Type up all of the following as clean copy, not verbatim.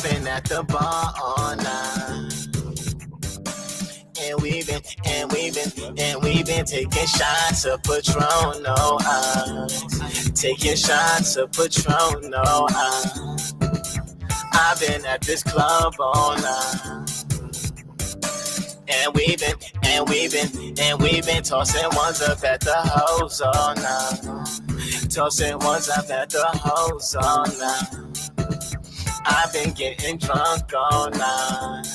I've been at the bar all night. And we've been taking shots of Patron, no ice. Taking shots of Patron, no ice. I've been at this club all night. And we've been tossing ones up at the hoes all night. Tossing ones up at the hoes all night. I've been getting drunk all night.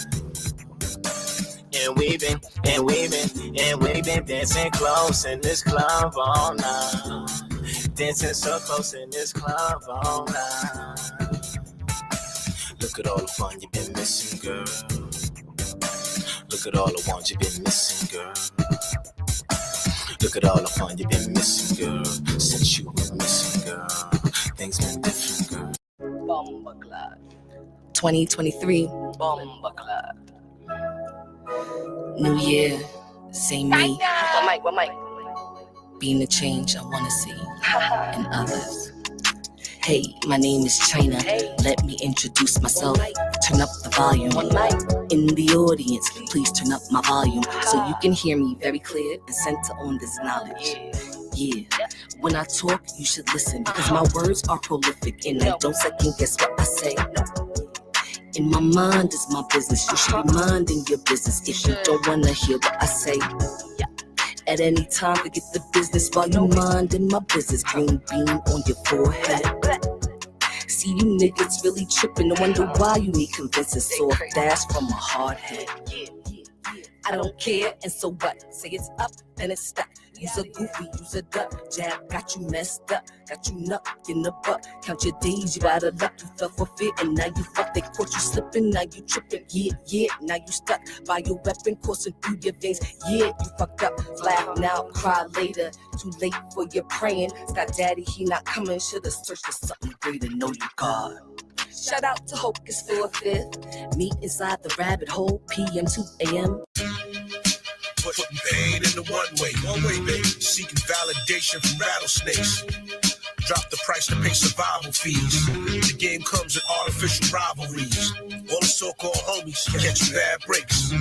And we've been dancing close in this club all night. Dancing so close in this club all night. Look at all the fun you've been missing, girl. Look at all the ones you've been missing, girl. Look at all the fun you've been missing, girl. Since you were missing, girl. Things been different, girl. Bomba Club 2023 Bomba Club. New year, same me. What mic? Being the change I wanna see in others. Hey, my name is China. Let me introduce myself. Turn up the volume. In the audience, please turn up my volume so you can hear me very clear and center on this knowledge. Yeah, when I talk, you should listen because my words are prolific and I don't second guess what I say. In my mind is my business. You should be minding your business if you don't wanna hear what I say. At any time, forget the business while you minding my business. Green bean on your forehead. See you niggas really tripping. No wonder why you need convincing. Soft dash from a hard head. I don't care, and so what? Say it's up and it's stuck. Use a goofy, use a duck. Jab got you messed up, got you nuck in the butt. Count your days, you out of luck. You fell for fear, and now you fucked. They caught you slipping, now you tripping. Yeah, now you stuck by your weapon coursing through your veins. Yeah, you fucked up. Laugh now, cry later. Too late for your praying. Scott Daddy, he not coming. Should've searched for something greater. Know you God. Shout out to Hocus for a fifth. Meet inside the rabbit hole. PM 2 AM. Putting pain in the one way, baby. Seeking validation from rattlesnakes. Drop the price to pay survival fees. The game comes in artificial rivalries. All the so-called homies catch bad breaks.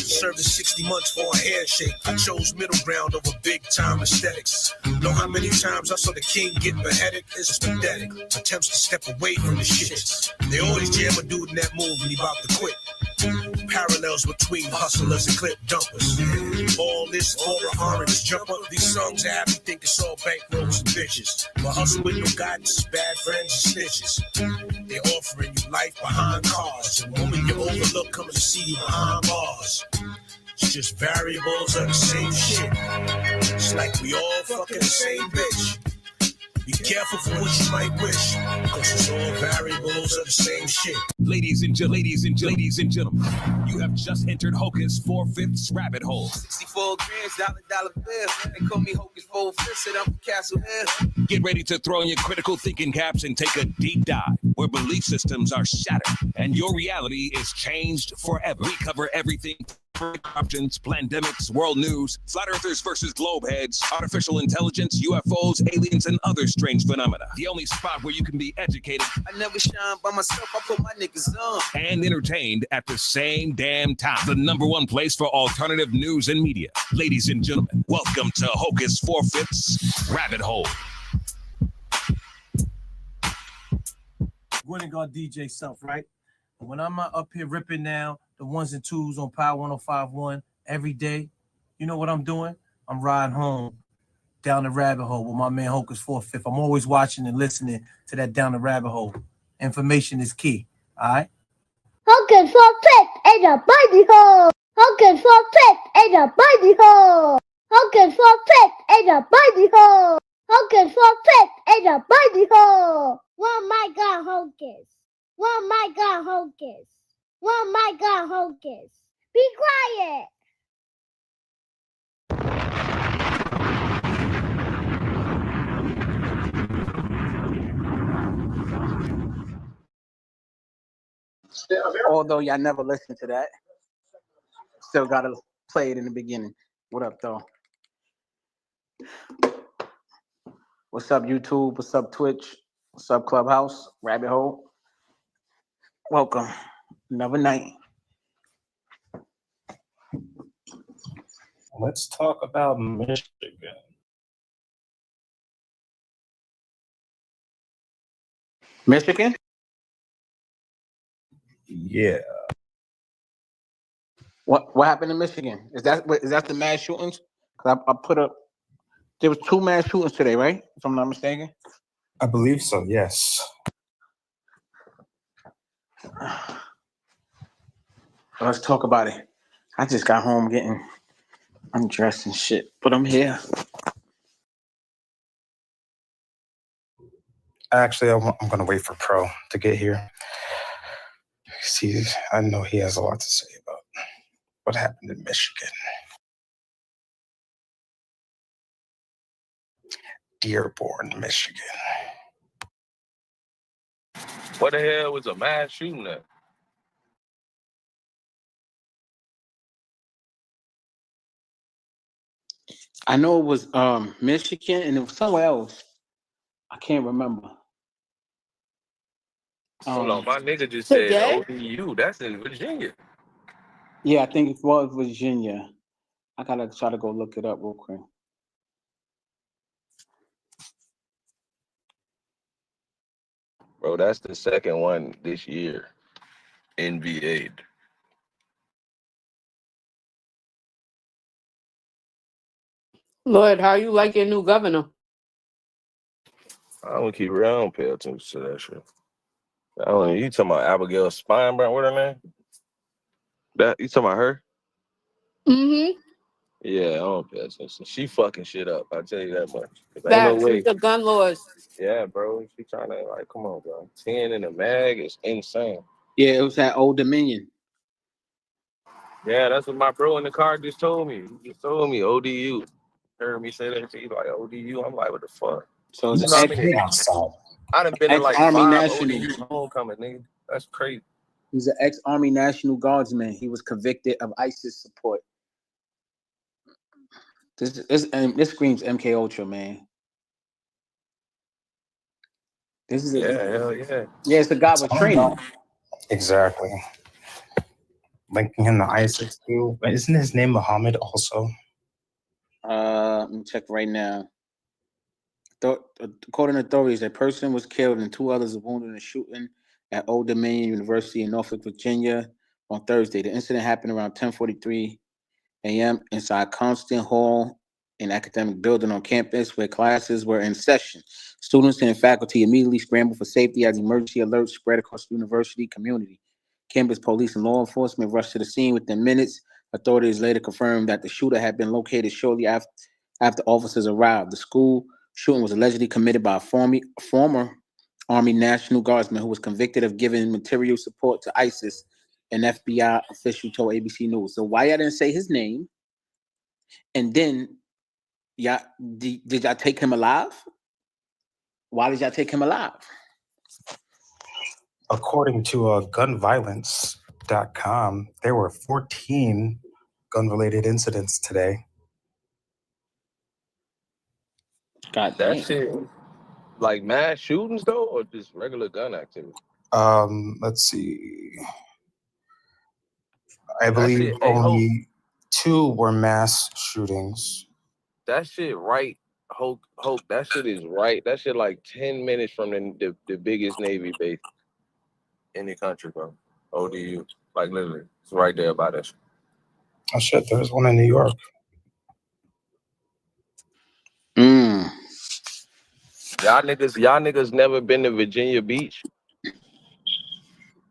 Served 60 months for a handshake. I chose middle ground over big-time aesthetics. Know how many times I saw the king get beheaded? It's pathetic. Attempts to step away from the shits. They always jam a dude in that move when he about to quit. Parallels between hustlers and clip dumpers. All this for the orange jumper. These songs I have you think it's all bankrolls and bitches. But hustle with no guidance is bad friends and snitches. They offering you life behind cars. The moment you overlook coming to see you behind bars. It's just variables of the same shit. It's like we all fucking the same bitch. Be careful for what you might wish, cause it's all variables of the same shit. Ladies and gentlemen, you have just entered Hocus 4/5's rabbit hole. 64 grams, dollar bill. They call me Hocus 4/5, said I'm from Castle Hill. Get ready to throw in your critical thinking caps and take a deep dive where belief systems are shattered and your reality is changed forever. We cover everything. Options, pandemics, world news, flat earthers versus globe heads, artificial intelligence, UFOs, aliens, and other strange phenomena. The only spot where you can be educated. I never shine by myself, I put my niggas on. And entertained at the same damn time. The #1 place for alternative news and media. Ladies and gentlemen, welcome to Hocus 4/5's Rabbit Hole. Goin got DJ Self, right? And when I'm up here ripping now, the ones and twos on Power 105.1 every day, you know what I'm doing? I'm riding home down the rabbit hole with my man Hocus 4/5. I'm always watching and listening to that down the rabbit hole. Information is key, all right? Hocus 4/5 in a bunny hole. Hocus 4/5 in a bunny hole. Hocus 4/5 in a bunny hole. Hocus 4/5 in a bunny hole. Oh my God, Hocus. Oh my God, Hocus. Oh my God, Hocus. Be quiet. Although y'all never listened to that, still gotta play it in the beginning. What up, though? What's up, YouTube? What's up, Twitch? What's up, Clubhouse? Rabbit Hole? Welcome. Another night. Let's talk about Michigan. Michigan? Yeah. What happened in Michigan? Is that the mass shootings? 'Cause I put up there was 2 mass shootings today, right? If I'm not mistaken. I believe so, yes. Let's talk about it. I just got home getting undressed and shit, but I'm here. Actually, I'm going to wait for Pro to get here. See, I know he has a lot to say about what happened in Michigan. Dearborn, Michigan. What the hell was a mass shooting at? I know it was Michigan and it was somewhere else. I can't remember. Hold on, my nigga just said Today? ODU. That's in Virginia. Yeah, I think it was Virginia. I gotta try to go look it up real quick. Bro, that's the second one this year. NBA. Lord, how you like your new governor? I don't keep real. I don't pay attention to that shit. I don't. You talking about Abigail Steinbrenner? What her name? That you talking about her? Mm-hmm. Yeah, I don't pay attention. She fucking shit up. I tell you that much. Ain't no Facts way. with the gun laws. Yeah, bro. She trying to like, come on, bro. 10 in the mag is insane. Yeah, it was at Old Dominion. Yeah, that's what my bro in the car just told me. He just told me ODU. Heard me say that. He's like ODU. I'm like, what the fuck? So it's You an know what I ex mean? Outside. I done been to like Army 5 National. ODU homecoming, nigga. That's crazy. He's an ex-Army National Guardsman. He was convicted of ISIS support. This screams MK Ultra, man. This is Hell yeah. Yeah, it's a guy with training. Exactly. Linking him to ISIS too. Isn't his name Muhammad also? Let me check right now. According to authorities, a person was killed and 2 others were wounded in a shooting at Old Dominion University in Norfolk, Virginia on Thursday. The incident happened around 10:43 a.m. inside Constant Hall, an academic building on campus where classes were in session. Students and faculty immediately scrambled for safety as emergency alerts spread across the university community. Campus police and law enforcement rushed to the scene within minutes. Authorities later confirmed that the shooter had been located shortly after officers arrived. The school shooting was allegedly committed by a former Army National Guardsman who was convicted of giving material support to ISIS, an FBI official told ABC News. So why I didn't say his name? And then, y'all, did y'all take him alive? Why did y'all take him alive? According to gunviolence.com, there were 14 gun-related incidents today. God That damn. shit, like mass shootings though, or just regular gun activity? Let's see. I That believe shit, hey, only 2 were mass shootings. that shit right, Hulk, that shit is right. That shit like 10 minutes from the biggest Navy base in the country, bro. ODU. Like literally. It's right there by that shit. Oh shit, there's one in New York. Y'all niggas never been to Virginia Beach?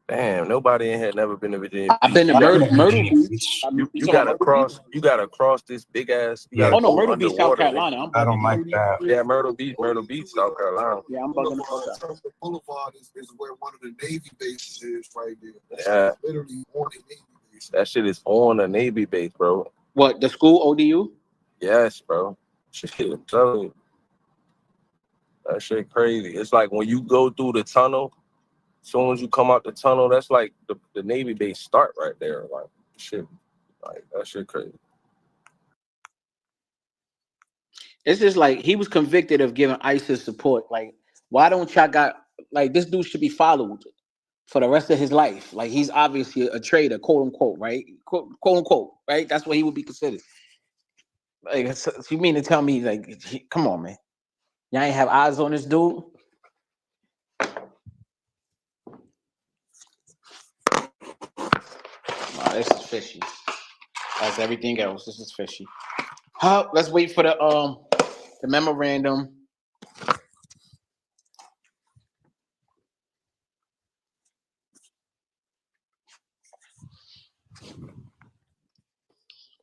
Damn, nobody in here never been to Virginia Beach. I've been to Myrtle Beach. You gotta cross this big ass. You gotta Oh no, go Myrtle Beach, South underwater. Carolina. I'm I don't bugging. like that. Yeah, Myrtle Beach, South Carolina. Yeah, I'm bugging the fuck out. The Boulevard is where one of the Navy bases is right there. Yeah. It's literally on the Navy base. That shit is on a Navy base, bro. What, the school ODU? Yes, bro. Shit, I'm telling you. That shit crazy. It's like when you go through the tunnel, as soon as you come out the tunnel, that's like the Navy base start right there. Like shit. Like that shit crazy. It's just like he was convicted of giving ISIS support. Like, why don't y'all got like this dude should be followed? for the rest of his life. Like he's obviously a traitor, quote unquote, right? Quote unquote, right? That's what he would be considered. Like, so you mean to tell me, like, come on, man, y'all ain't have eyes on this dude? Nah, this is fishy. As everything else, this is fishy. Let's wait for the memorandum.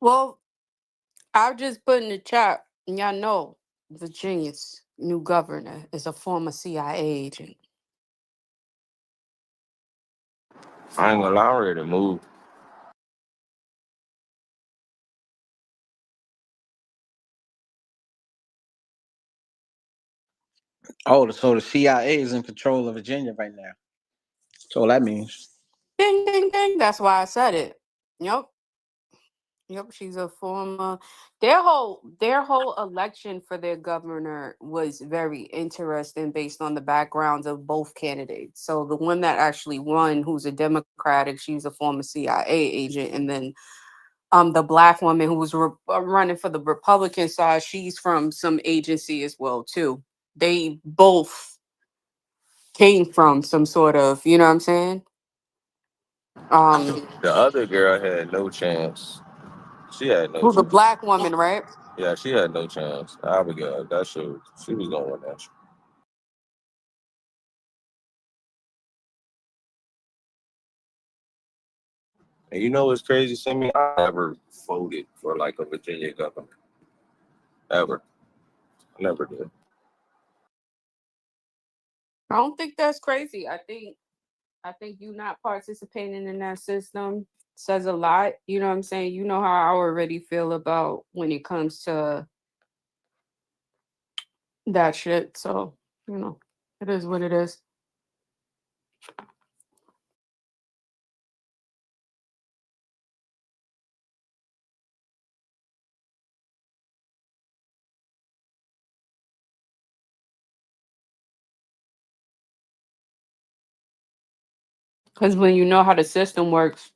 Well, I'll just put in the chat, and y'all know Virginia's new governor is a former CIA agent. I ain't gonna lie, I'm ready to move. Oh, so the CIA is in control of Virginia right now. That's all that means. Ding, ding, ding. That's why I said it. Yep. Yep, she's a former. Their whole election for their governor was very interesting based on the backgrounds of both candidates. So the one that actually won, who's a Democratic, she's a former CIA agent, and then the black woman who was running for the Republican side, she's from some agency as well too. They both came from some sort of, you know what I'm saying? The other girl had no chance. She had no Who's the chance. black woman, right? Yeah, she had no chance. Abigail, that shit, she was gonna win that shit. And you know what's crazy, Sammy? I never voted for like a Virginia governor. Ever. I never did. I don't think that's crazy. I think you not participating in that system says a lot. You know what I'm saying? You know how I already feel about when it comes to that shit. So, it is what it is. Because when you know how the system works,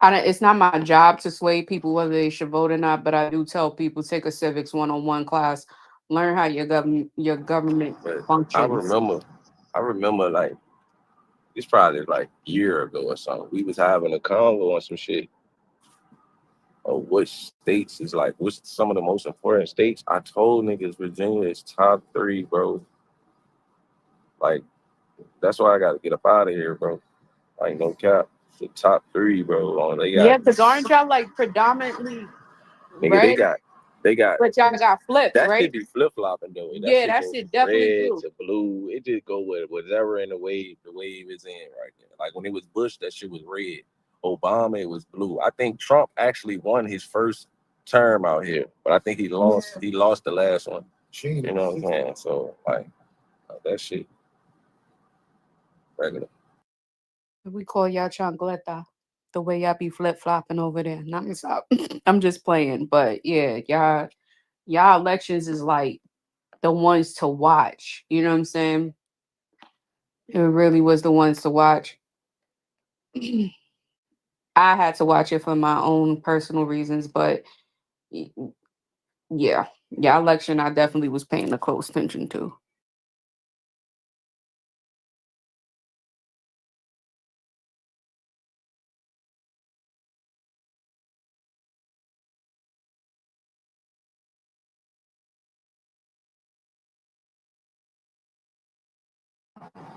it's not my job to sway people whether they should vote or not, but I do tell people take a civics 101 class, learn how your government But functions. I remember like it's probably like a year ago or something. We was having a convo on some shit of what states is like, what's some of the most important states. I told niggas Virginia is top 3, bro. Like, that's why I gotta get up out of here, bro. Like, no cap. The top 3, bro. They Yeah, got because aren't y'all like predominantly nigga, they red? got But y'all got flips, that right? shit be flip flopping though. That Yeah, shit that go shit from definitely red do. to blue. It just go with whatever in the wave is in right there. Like when it was Bush, that shit was red. Obama, it was blue. I think Trump actually won his first term out here, but I think he lost the last one. You know what I'm saying? So like that shit regular. We call y'all chancleta. The way y'all be flip flopping over there. Not me stop. I'm just playing. But yeah, y'all elections is like the ones to watch. You know what I'm saying? It really was the ones to watch. I had to watch it for my own personal reasons, but yeah, election I definitely was paying a close attention to.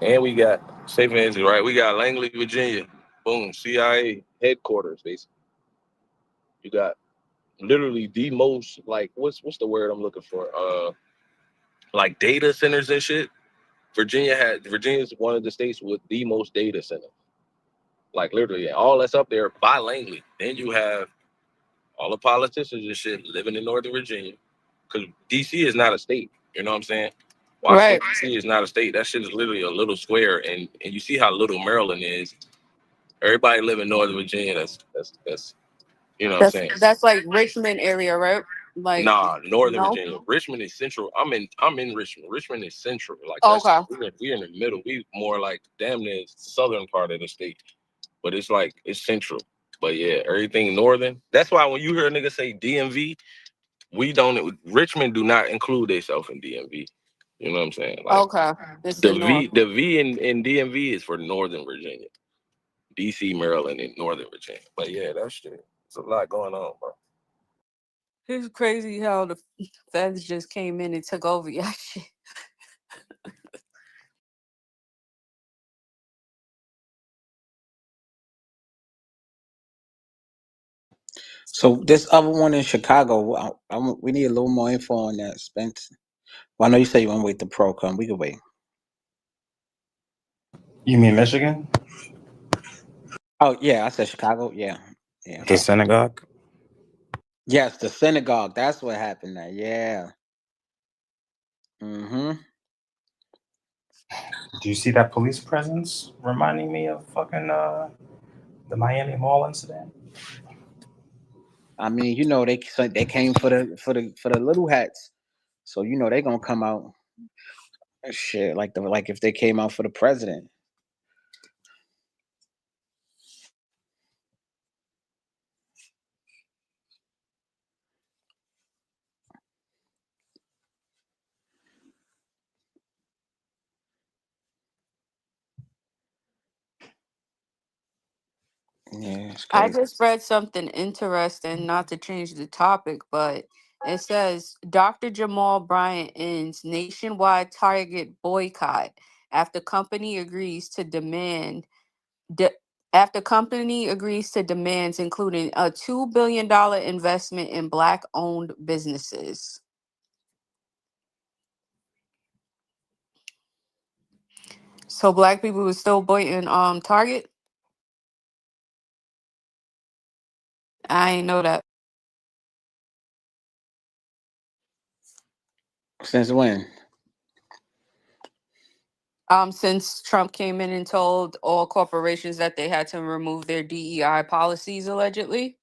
And we got safe answer, right? We got Langley, Virginia. Boom, CIA headquarters, basically. You got literally the most like what's the word I'm looking for? Like data centers and shit. Virginia's one of the states with the most data centers. Like literally, all that's up there by Langley. Then you have all the politicians and shit living in Northern Virginia. Because DC is not a state. You know what I'm saying? Right. Washington DC is not a state. That shit is literally a little square. And you see how little Maryland is. Everybody live in Northern Virginia. That's you know what I'm saying? That's like Richmond area, right? Like, Nah, Northern no? Virginia. Richmond is central. I'm in Richmond. Richmond is central. Like that's Okay. we're in the middle. We more like damn near southern part of the state. But it's like it's central. But yeah, everything northern. That's why when you hear a nigga say DMV, we don't Richmond do not include themselves in DMV. You know what I'm saying? Like Okay. It's the North. The V in DMV is for Northern Virginia. DC, Maryland, and Northern Virginia. But yeah, that shit. There's a lot going on, bro. It's crazy how the feds just came in and took over your shit. So this other one in Chicago, we need a little more info on that, Spence. Well, I know you say you want to wait the pro come. We can wait. You mean Michigan? Oh yeah, I said Chicago. Yeah, yeah. The synagogue? Yes, the synagogue. That's what happened there. Yeah. Mm-hmm. Do you see that police presence reminding me of fucking the Miami Mall incident? I mean, they came for the little hats, so they gonna come out. Shit, like if they came out for the president. Yeah, it's I crazy. just read something interesting, not to change the topic, but it says Dr. Jamal Bryant ends nationwide Target boycott after company agrees to demand de- after company agrees to demands including a $2 billion investment in black owned businesses. So black people were still boycotting Target? I ain't know that. Since when? Since Trump came in and told all corporations that they had to remove their DEI policies allegedly.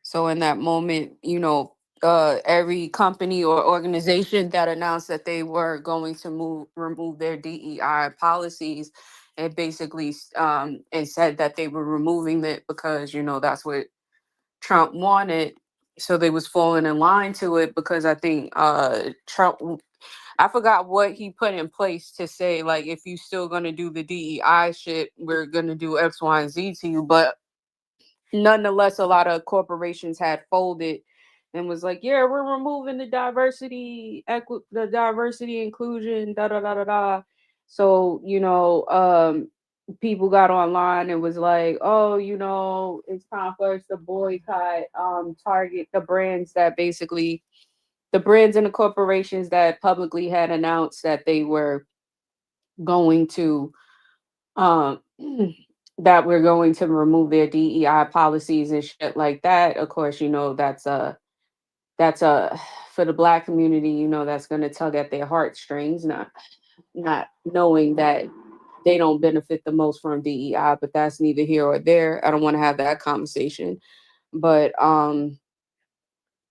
So in that moment, every company or organization that announced that they were going to remove their DEI policies, it basically and said that they were removing it because that's what Trump wanted. So they was falling in line to it because I think Trump. I forgot what he put in place to say, like, if you still gonna do the DEI shit, we're gonna do X, Y, and Z to you. But nonetheless, a lot of corporations had folded and was like, yeah, we're removing the the diversity, inclusion, da da da da da. So, people got online and was like, oh, it's time for us to boycott Target, the brands and the corporations that publicly had announced that they were going to um that we're going to remove their DEI policies and shit like that. Of course, that's a for the black community, that's gonna tug at their heartstrings, not knowing that they don't benefit the most from DEI, but that's neither here or there. I don't want to have that conversation.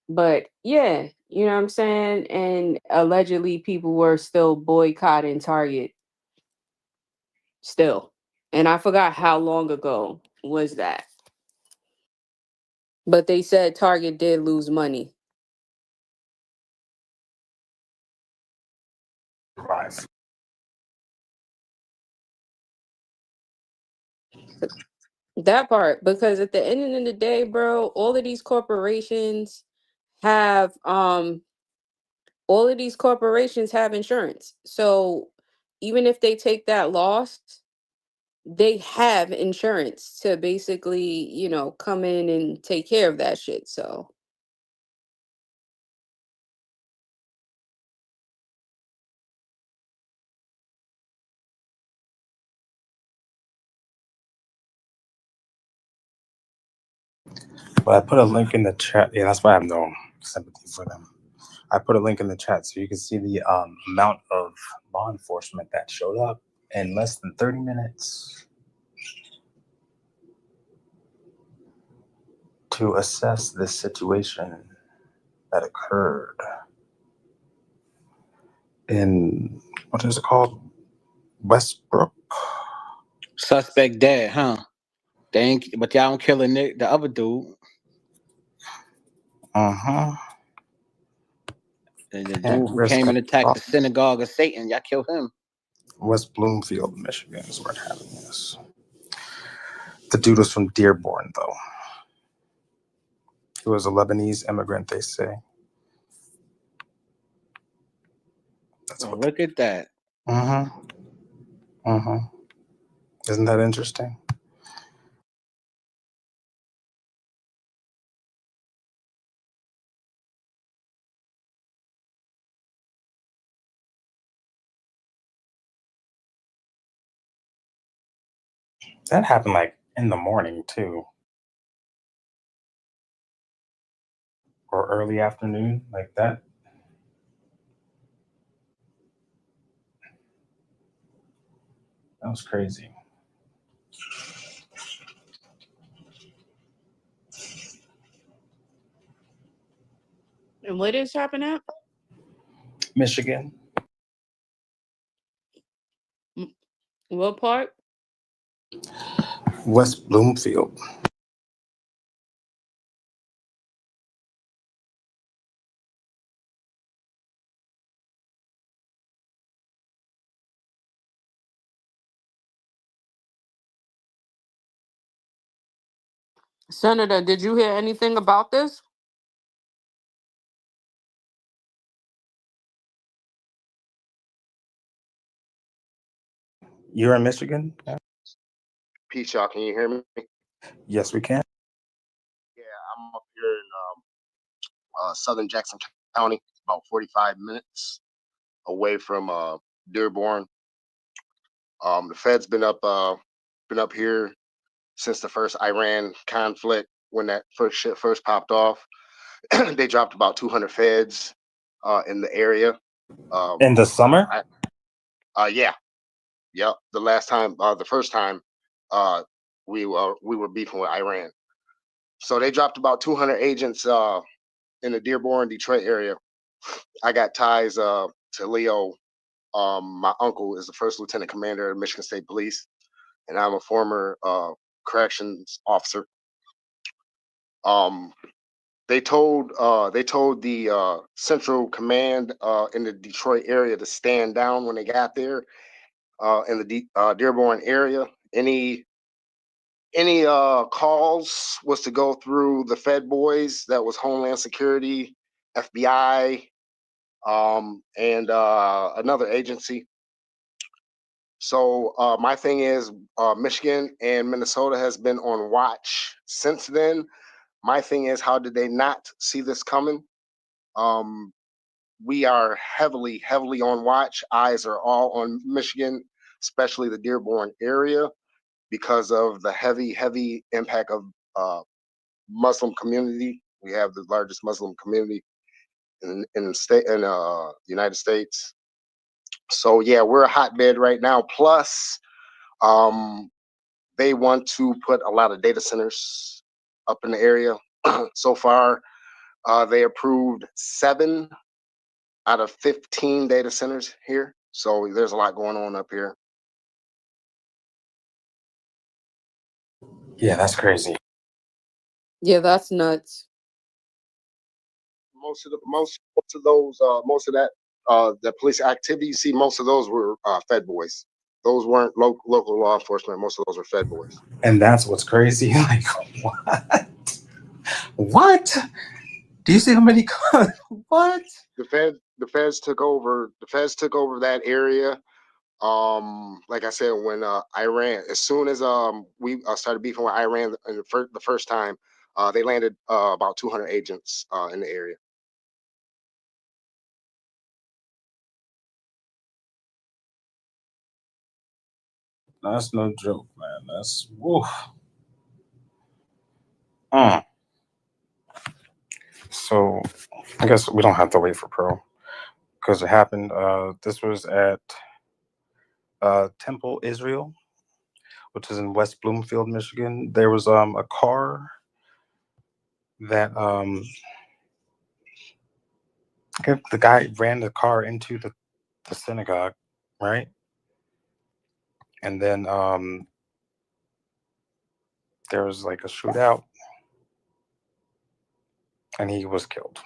But yeah, you know what I'm saying? And allegedly people were still boycotting Target still. And I forgot how long ago was that. But they said Target did lose money. Right. That part, because at the end of the day, bro, have um all of these corporations have insurance. So even if they take that loss, they have insurance to basically, come in and take care of that shit. So But I put a link in the chat. Yeah, that's why I have no sympathy for them. I put a link in the chat so you can see the amount of law enforcement that showed up in less than 30 minutes to assess this situation that occurred in, what is it called? Westbrook? Suspect dead, huh? They ain't, but y'all don't kill the other dude. Uh-huh. The Can't dude who risk came and attacked the it. synagogue of Satan. Y'all killed him. West Bloomfield, Michigan is where it happened, yes. The dude was from Dearborn, though. He was a Lebanese immigrant, they say. That's Oh, what. look at that. Mm-hmm. Mm-hmm. Isn't that interesting? That happened like in the morning too, or early afternoon, like that. That was crazy. And what is happening at? Michigan, What part? West Bloomfield. Senator, did you hear anything about this? You're in Michigan? Yeah. Peace, y'all. Can you hear me? Yes, we can. Yeah, I'm up here in southern Jackson County, about 45 minutes away from Dearborn. The Fed's been up here since the first Iran conflict when that first shit first popped off. They dropped about 200 Feds in the area. In the summer? Yeah, yep. The first time, uh, we were beefing with Iran. So they dropped about 200 agents in the Dearborn, Detroit area. I got ties to Leo. My uncle is the first lieutenant commander of Michigan State Police, and I'm a former corrections officer. Um, they told the Central Command in the Detroit area to stand down when they got there in the Dearborn area. Any calls was to go through the Fed boys. That was Homeland Security, FBI, and another agency. So my thing is, Michigan and Minnesota has been on watch since then. My thing is, how did they not see this coming? Um, we are heavily, heavily on watch. Eyes are all on Michigan, especially the Dearborn area, because of the heavy, heavy impact of Muslim community. We have the largest Muslim community in the state in United States. So yeah, we're a hotbed right now. Plus, um, they want to put a lot of data centers up in the area. So far, they approved 7 out of 15 data centers here. So there's a lot going on up here. Yeah, that's crazy. Yeah, that's nuts. Most of those most of that the police activity you see, most of those were Fed boys. Those weren't local law enforcement. Most of those were Fed boys. And that's what's crazy. Like, what? What? Do you see how many? What? The feds took over. The feds took over that area. Like I said, when Iran, as soon as we started beefing with Iran in the first time, they landed about 200 agents in the area. That's no joke, man. That's woof. Mm. So I guess we don't have to wait for Pro because it happened. This was at Temple, Israel, which is in West Bloomfield, Michigan. There was a car that the guy ran the car into the synagogue, right? And then there was like a shootout, and he was killed.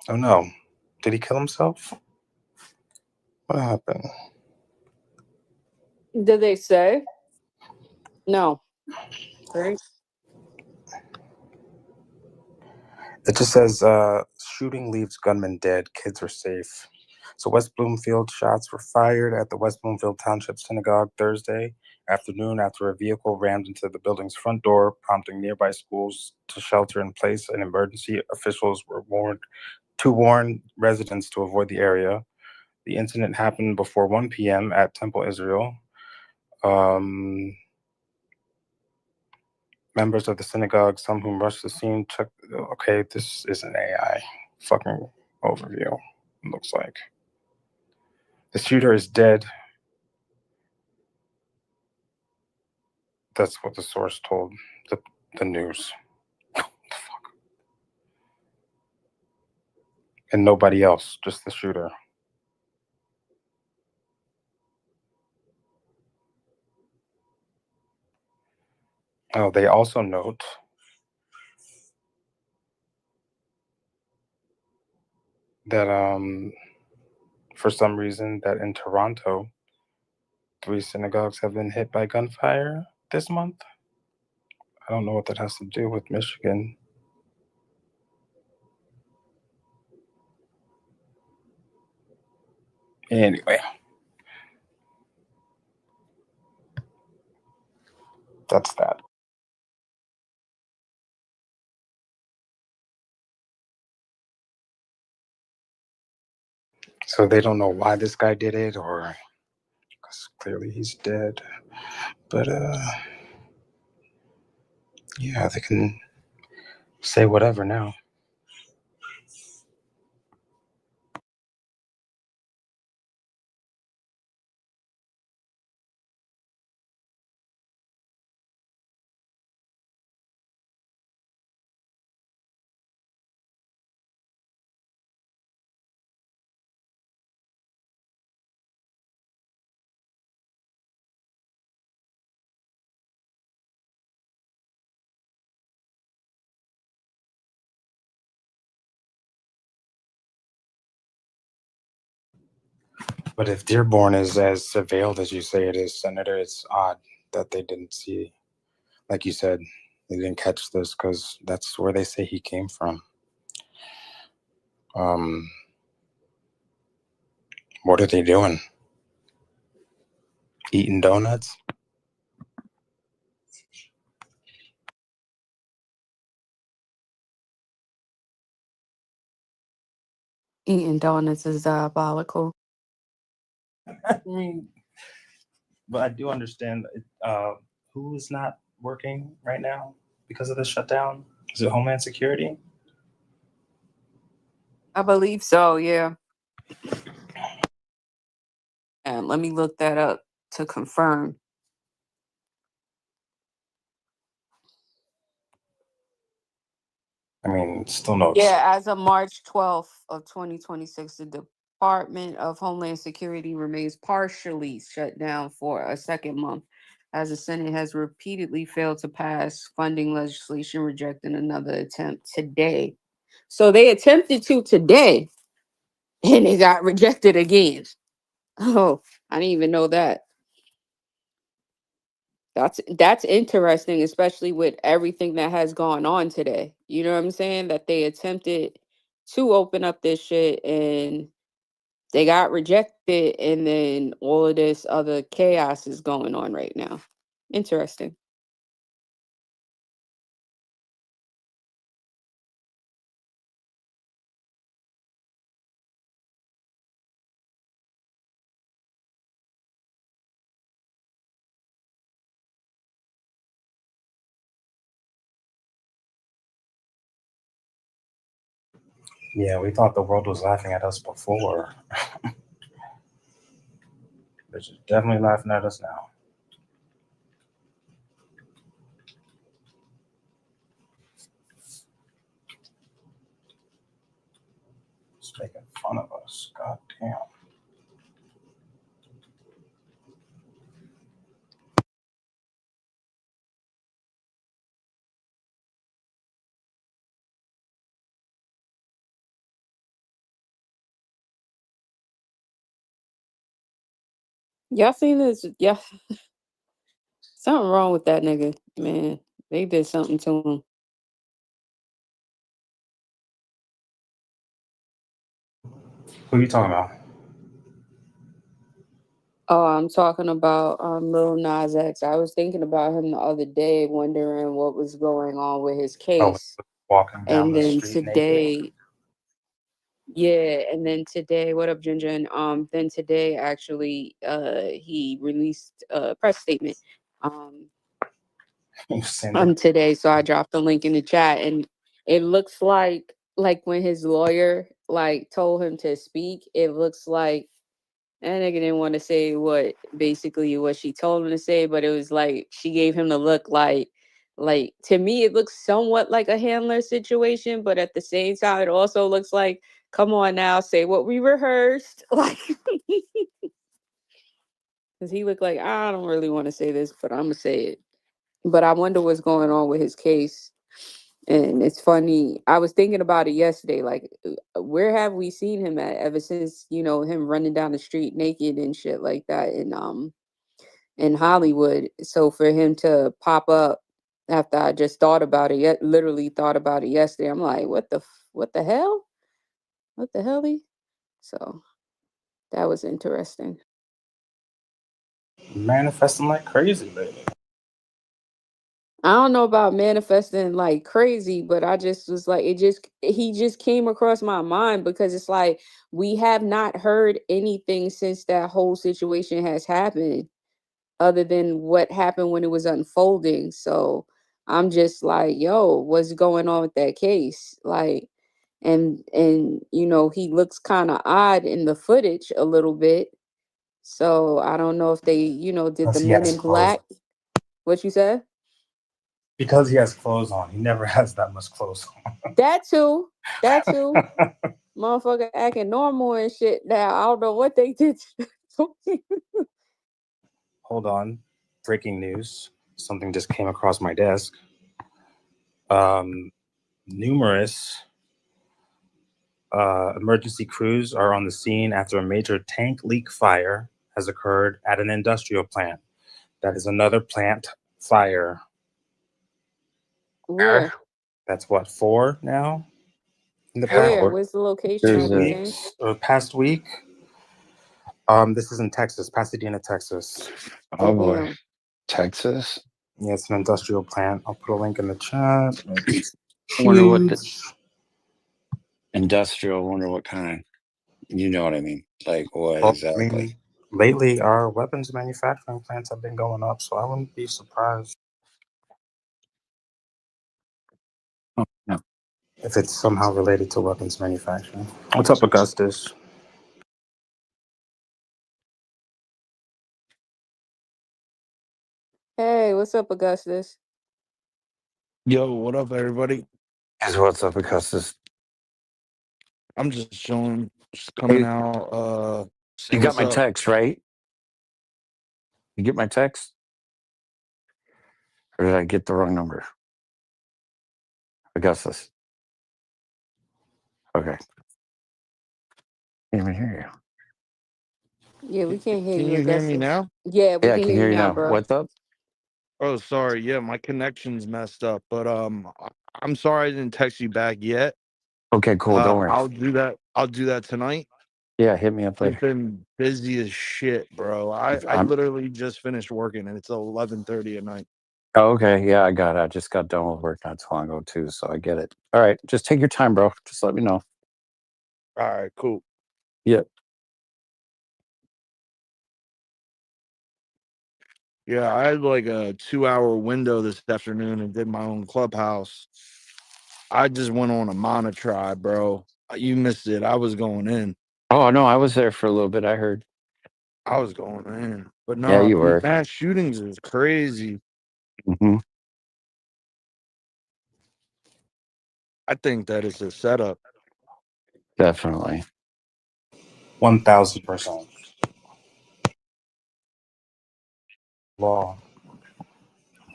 Oh no, did he kill himself? What happened? Did they say? No. Right? It just says shooting leaves gunman dead, kids are safe. So West Bloomfield shots were fired at the West Bloomfield Township Synagogue Thursday afternoon after a vehicle rammed into the building's front door, prompting nearby schools to shelter in place, and emergency officials were warned to warn residents to avoid the area. The incident happened before 1 p.m. at Temple Israel. Members of the synagogue, some whom rushed the scene, checked. Okay, this is an AI fucking overview, it looks like. The shooter is dead. That's what the source told the news. And nobody else, just the shooter. Oh, they also note that for some reason that in Toronto, 3 synagogues have been hit by gunfire this month. I don't know what that has to do with Michigan. Anyway, that's that. So they don't know why this guy did it, or because clearly he's dead. But yeah, they can say whatever now. But if Dearborn is as surveilled as you say it is, Senator, it's odd that they didn't see, like you said, they didn't catch this because that's where they say he came from. What are they doing? Eating donuts? Eating donuts is diabolical. I mean, but I do understand who is not working right now because of the shutdown. Is it Homeland Security? I believe so, yeah. And let me look that up to confirm. I mean, still no. Yeah, as of March 12th of 2026, the Department of Homeland Security remains partially shut down for a second month as the Senate has repeatedly failed to pass funding legislation rejecting another attempt today. So they attempted to today and it got rejected again. Oh, I didn't even know that. That's interesting, especially with everything that has gone on today. You know what I'm saying? That they attempted to open up this shit and they got rejected, and then all of this other chaos is going on right now. Interesting. Yeah, we thought the world was laughing at us before. They're definitely laughing at us now. It's making fun of us. God damn. Y'all seen this? Yeah, something wrong with that nigga, man. They did something to him. Who are you talking about? Oh, I'm talking about Lil Nas X. I was thinking about him the other day, wondering what was going on with his Oh, case. walking down And the then street naked. today, yeah, and then today, what up, Ginger? And then today, actually, he released a press statement. You've seen it. Today, so I dropped the link in the chat, and it looks like when his lawyer like told him to speak, it looks like that nigga didn't want to say what she told him to say, but it was like she gave him the look like to me it looks somewhat like a handler situation, but at the same time it also looks like, come on now, say what we rehearsed. Like because he looked like, I don't really want to say this, but I'm gonna say it. But I wonder what's going on with his case. And it's funny. I was thinking about it yesterday. Like, where have we seen him at ever since, him running down the street naked and shit like that in Hollywood. So for him to pop up after I just thought about it, yet literally thought about it yesterday, I'm like, what the hell? What the hell? So that was interesting. Manifesting like crazy lately. I don't know about manifesting like crazy, but I just was like, he just came across my mind because it's like we have not heard anything since that whole situation has happened, other than what happened when it was unfolding. So I'm just like, yo, what's going on with that case? Like, and he looks kind of odd in the footage a little bit. So I don't know if they, did the Because he Men has in clothes. Black. What you said? Because he has clothes on. He never has that much clothes on. That too. That too. Motherfucker acting normal and shit now. I don't know what they did. Hold on. Breaking news. Something just came across my desk. Numerous emergency crews are on the scene after a major tank leak fire has occurred at an industrial plant. That is another plant fire. Where? That's what, 4 now? In the Where? past Where's the location? 2 Are they saying? weeks or past week. This is in Texas, Pasadena, Texas. Oh boy, Damn. Texas. Yeah, it's an industrial plant. I'll put a link in the chat. It's Wonder what the huge. industrial. Wonder what kind of. You know what I mean? Like what Well, I exactly? mean, lately our weapons manufacturing plants have been going up, so I wouldn't be surprised Oh, no. if it's somehow related to weapons manufacturing. What's up, Augustus? Hey, what's up, Augustus? Yo, what up, everybody? As what's up, Augustus? I'm just chilling, just coming Hey, out. Say you got what's my up. text, right? You get my text, or did I get the wrong number? Augustus. Okay. Can't even hear Yeah, we can't hear Can you, you hear me Augustus. now? Yeah, you. we Yeah, I can can hear you hear you now, now. bro. What's up? Oh, sorry. Yeah, my connection's messed up, but I'm sorry I didn't text you back yet. Okay, cool. Don't worry. I'll do that. I'll do that tonight. Yeah, hit me up Just later. been busy as shit, bro. I I'm, literally just finished working, and it's 11:30 at night. oh, okay. Yeah, I got it. I just got done with work not too long ago too, so I get it. All right, just take your time, bro. Just let me know. All right, cool. Yep. Yeah, I had like a 2-hour window this afternoon and did my own clubhouse. I just went on a monotribe, bro. You missed it. I was going in. Oh no, I was there for a little bit. I heard. I was going in. But Yeah, no, you these were. mass shootings is crazy. Hmm. I think that it's a setup. Definitely. 1000%. Law.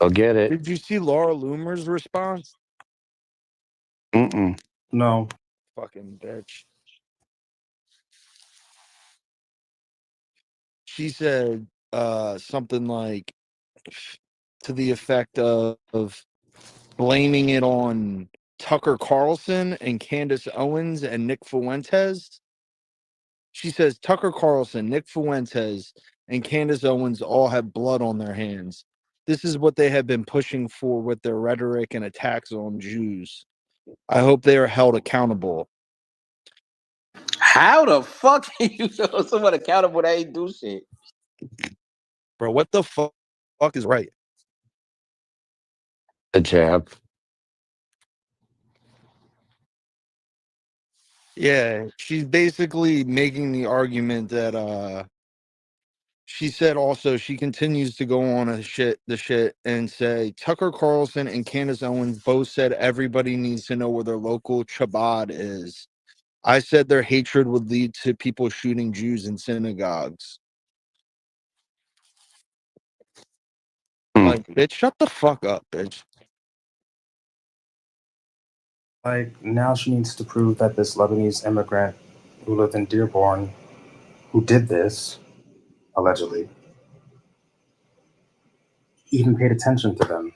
I'll get it. Did you see Laura Loomer's response? Mm-mm. No. Fucking bitch. She said something like to the effect of blaming it on Tucker Carlson and Candace Owens and Nick Fuentes. She says Tucker Carlson, Nick Fuentes, and Candace Owens all have blood on their hands. This is what they have been pushing for with their rhetoric and attacks on Jews. I hope they are held accountable. How the fuck can you hold someone accountable that ain't do shit? Bro, what the fuck is right? The jab. Yeah, she's basically making the argument that she said also she continues to go on the shit and say Tucker Carlson and Candace Owens both said everybody needs to know where their local Chabad is. I said their hatred would lead to people shooting Jews in synagogues. Like, bitch, shut the fuck up, bitch. Like, now she needs to prove that this Lebanese immigrant who lived in Dearborn, who did this, allegedly, even paid attention to them.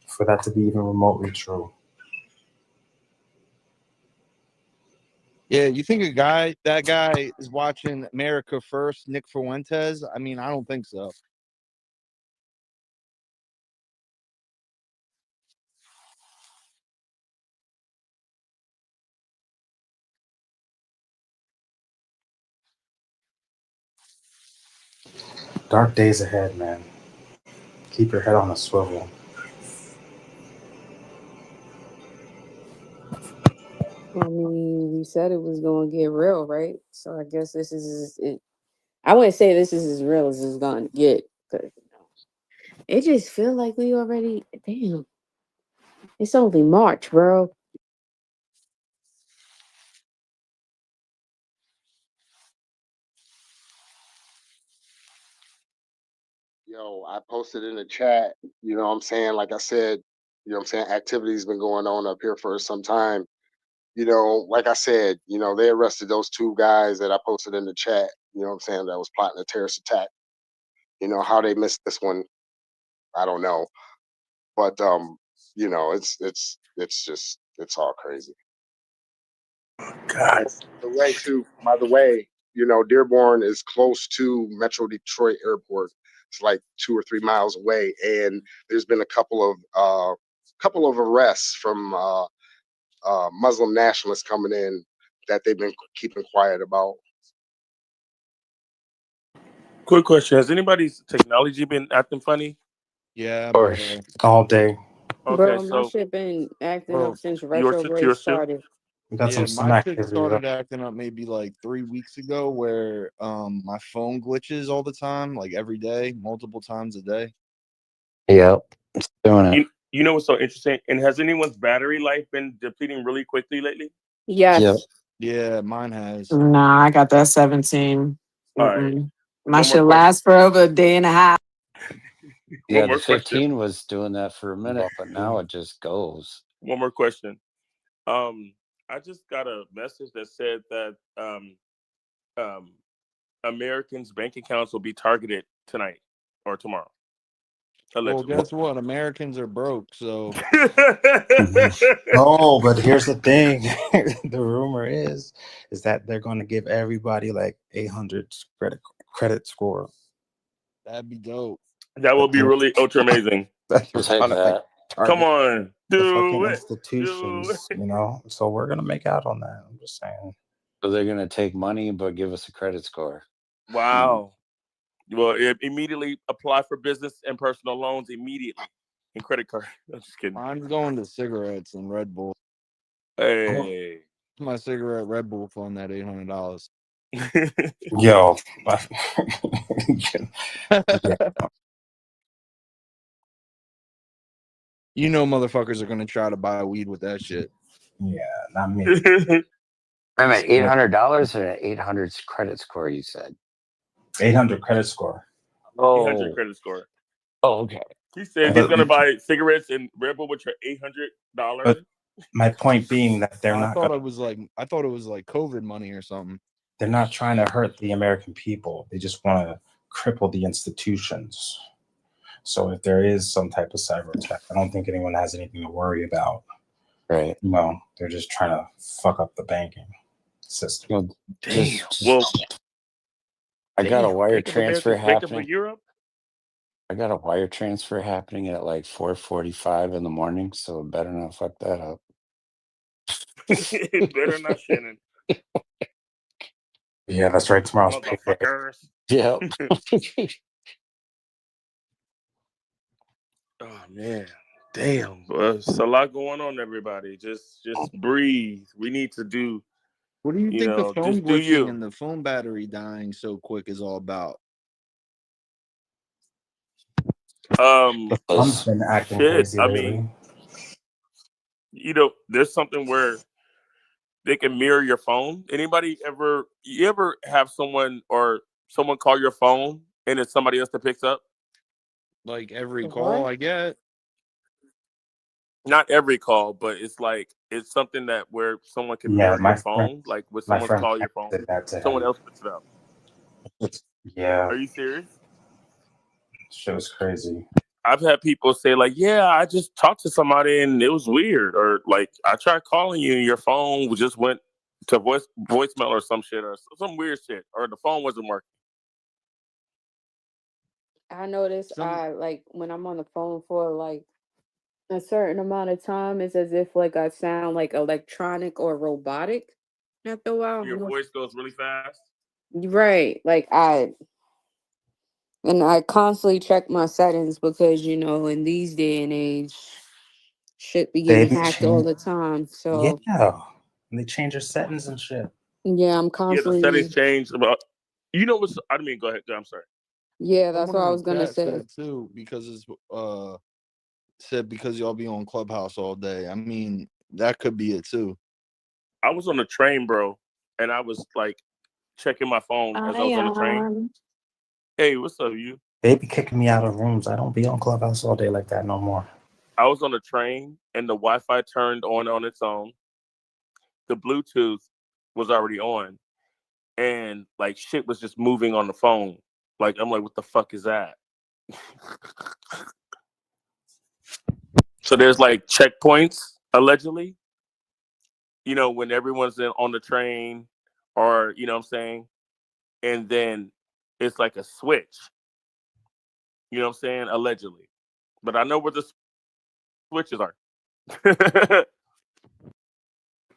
For that to be even remotely true. Yeah, you think that guy is watching America First, Nick Fuentes? I mean, I don't think so. Dark days ahead, man. Keep your head on a swivel. I mean, we said it was going to get real, right? So I guess this is it. I wouldn't say this is as real as it's going to get. Cause it just feel like we already, damn, it's only March, bro. Yo, I posted in the chat, you know what I'm saying? Like I said, you know what I'm saying? Activity's been going on up here for some time. You know, like I said, you know, they arrested those two guys that I posted in the chat, you know what I'm saying, that was plotting a terrorist attack. You know, how they missed this one, I don't know. But you know, it's all crazy. God. By the way, you know, Dearborn is close to Metro Detroit Airport. It's like 2 or 3 miles away, and there's been a couple of arrests from Muslim nationalists coming in that they've been keeping quiet about. Quick question: has anybody's technology been acting funny? Yeah, Or bro. all day. Okay, Bro, my so shit been acting Bro, up since yours retrograde too. started. We got yeah, some my shit activity though. started acting up maybe like 3 weeks ago where my phone glitches all the time, like every day, multiple times a day. Yep. It's doing it. You know what's so interesting? And has anyone's battery life been depleting really quickly lately? Yes. Yep. Yeah, mine has. Nah, I got that 17. All right. Mm-mm. My One more shit question. lasts for over a day and a half. Yeah, One more the 15 question. was doing that for a minute, but now it just goes. One more question. I just got a message that said that Americans' bank accounts will be targeted tonight or tomorrow. Well, Allegedly. guess what? Americans are broke, so No, but here's the thing. The rumor is that they're going to give everybody like 800 credit score. that'd be dope. That will be really ultra amazing. That they're I'll take trying to like that. Come target on, the do fucking it. Do institutions, it. you know. So we're gonna make out on that. I'm just saying. So they're going to take money, but give us a credit score. Wow. Well, immediately apply for business and personal loans immediately and credit card. I'm just kidding. Mine's going to cigarettes and Red Bull. Hey. My cigarette Red Bull fund that $800. Yo. Yeah. You know, motherfuckers are gonna try to buy weed with that shit. Yeah, not me. I'm at $800 or at 800 credit score. You said 800 credit score. 800 Oh, credit score. oh, okay. He said he's But gonna buy cigarettes and Red Bull with your but $800. my point being that they're I not thought gonna, it was like COVID money or something. they're not trying to hurt the American people. They just want to cripple the institutions. So if there is some type of cyber attack, I don't think anyone has anything to worry about. Right. No, they're just trying to fuck up the banking system. Well, Damn. Well, I got a damn. wire Bank of America transfer is banking for happening. Europe. I got a wire transfer happening at like 4:45 in the morning, so it better not fuck that up. It better not, Shannon. Yeah, that's right. Tomorrow's payday. Motherfuckers. Yep. Oh man. Damn. It's a lot going on, everybody. Just breathe. We need to do, What do you think the phone just do glitching you. and the phone battery dying so quick is all about? Trump's been acting crazy I lately. mean, there's something where they can mirror your phone. You ever have someone call your phone and it's somebody else that picks up? Like every call I get. Not every call, but it's something that where someone can Yeah, mirror your phone. Like when my someone's friend call your phone, did that to someone him. else picks it up. Yeah, Are you serious? shit was crazy. I've had people say like, "Yeah, I just talked to somebody and it was weird," or like, "I tried calling you and your phone just went to voicemail or some shit or some weird shit, or the phone wasn't working." I notice I like when I'm on the phone for like a certain amount of time, it's as if like I sound like electronic or robotic after a while. Your voice goes really fast. Right. And I constantly check my settings because, in these day and age, shit be They getting be hacked all changed. the time. So Yeah, and they change your settings and shit. yeah, I'm Yeah, the settings constantly changed about. What's? I didn't mean go ahead. I'm sorry. yeah, that's Someone what I in was the gonna chat say. said too, because it's said because y'all be on Clubhouse all day. I mean, that could be it too. I was on the train, bro, and I was like checking my phone as I was on the train. Hey, what's up, you? They be kicking me out of rooms. I don't be on Clubhouse all day like that no more. I was on the train and the Wi-Fi turned on its own. The Bluetooth was already on, and like shit was just moving on the phone. Like I'm like, what the fuck is that? So there's like checkpoints allegedly. When everyone's on the train, or what I'm saying, and then it's like a switch. You know what I'm saying? Allegedly, but I know where the switches are.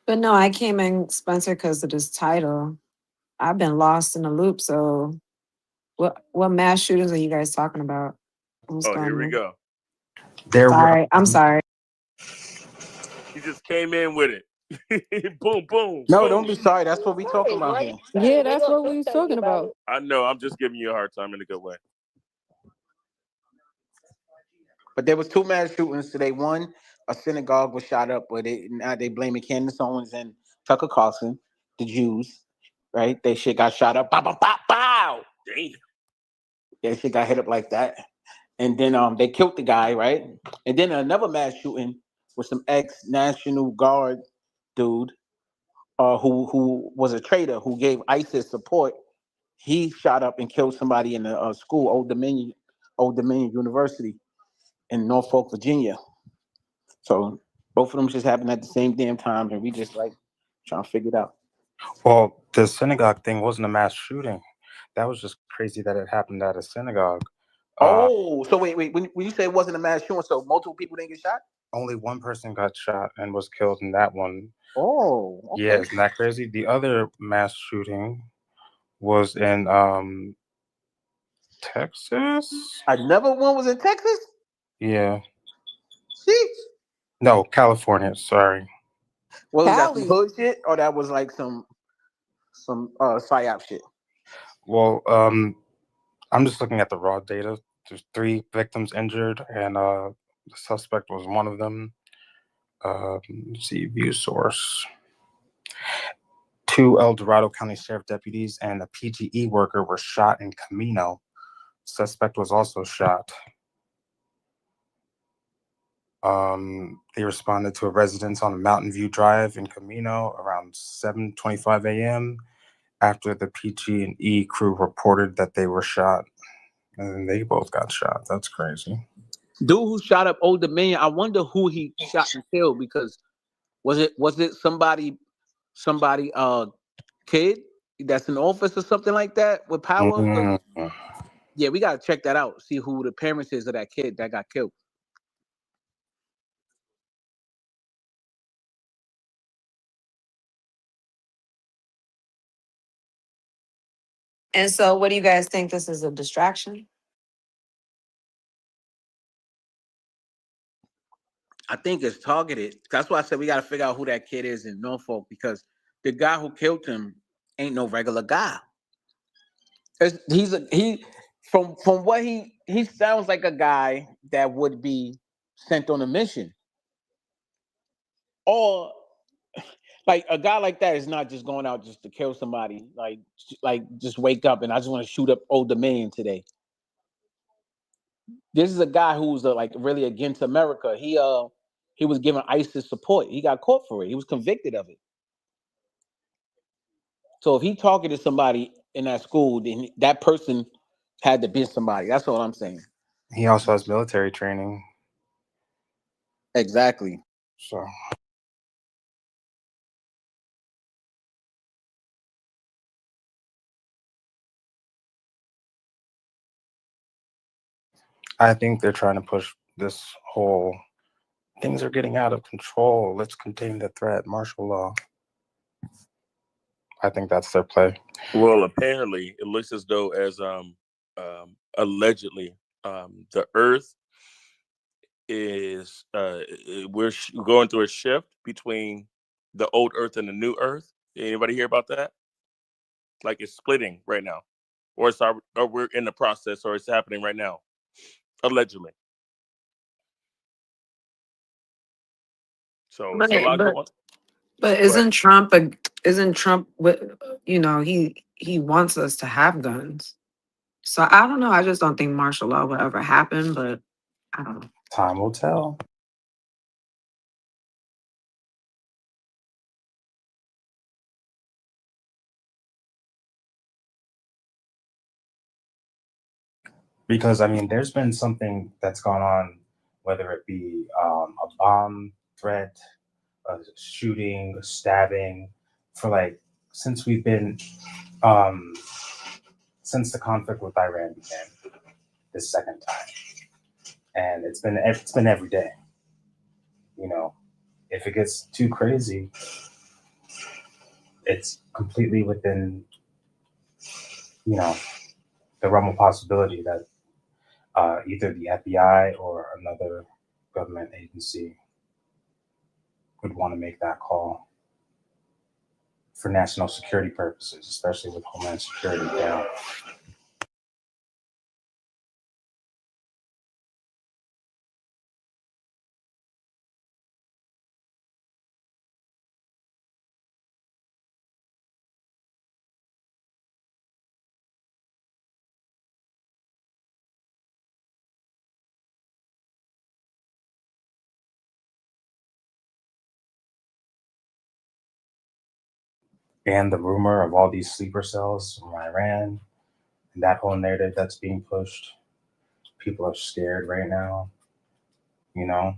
But no, I came in, Spencer, because of this title. I've been lost in the loop. So, what mass shootings are you guys talking about? What's Oh, going here we on? go. Sorry, I'm sorry. He just came in with it. Boom, boom, No, boom. don't be sorry. That's what we talking about here. Yeah, that's what we was talking about. I know. I'm just giving you a hard time in a good way. But there was two mass shootings today. One, a synagogue was shot up where now they blaming Candace Owens and Tucker Carlson, the Jews, right? They shit got shot up. Bow, bow, bow, bow. Damn. That shit got hit up like that. And then they killed the guy, right? And then another mass shooting with some ex-National Guard dude who was a traitor who gave ISIS support. He shot up and killed somebody in a school, Old Dominion University in Norfolk, Virginia. So both of them just happened at the same damn time, and we just like trying to figure it out. Well, the synagogue thing wasn't a mass shooting. That was just crazy that it happened at a synagogue. So wait. When you say it wasn't a mass shooting, so multiple people didn't get shot? Only one person got shot and was killed in that one. Oh, okay. Yeah, isn't that crazy? The other mass shooting was in Texas. Another one was in Texas? Yeah. Jeez. No, California. Sorry. Was that some hood shit, or that was like some psyop shit? Well, I'm just looking at the raw data. There's 3 victims injured, and the suspect was one of them. Let's see, view source. 2 El Dorado County Sheriff deputies and a PGE worker were shot in Camino. Suspect was also shot. They responded to a residence on Mountain View Drive in Camino around 7:25 a.m. after the PG&E crew reported that they were shot. And they both got shot. That's crazy. Dude who shot up Old Dominion, I wonder who he shot and killed, because was it somebody kid that's in office or something like that with power? 'Cause, Mm. yeah, we gotta check that out. See who the parents is of that kid that got killed. And so, what do you guys think? This is a distraction? I think it's targeted. That's why I said we gotta figure out who that kid is in Norfolk, because the guy who killed him ain't no regular guy. He from what he sounds like a guy that would be sent on a mission, or like a guy like that is not just going out just to kill somebody, like just wake up and I just want to shoot up Old Dominion today. This is a guy who's like really against America. He was given ISIS support. He got caught for it. He was convicted of it. So if he talking to somebody in that school, then that person had to be somebody. That's all I'm saying. He also has military training. Exactly. So I think they're trying to push this whole things are getting out of control. Let's contain the threat, martial law. I think that's their play. Well, apparently, it looks as though as allegedly the Earth is going through a shift between the old Earth and the new Earth. Anybody hear about that? Like it's splitting right now, or or we're in the process, or it's happening right now, allegedly. So But it's a lot but going. but Go ahead. isn't Trump what he wants us to have guns. So I don't know. I just don't think martial law will ever happen. But I don't know. Time will tell. Because I mean, there's been something that's gone on, whether it be a bomb threat, a shooting, a stabbing, for like since we've been um, since the conflict with Iran began this second time, and it's been every day. You know, if it gets too crazy, it's completely within the realm of possibility that either the FBI or another government agency would want to make that call for national security purposes, especially with Homeland Security down. And the rumor of all these sleeper cells from Iran and that whole narrative that's being pushed, people are scared right now. You know,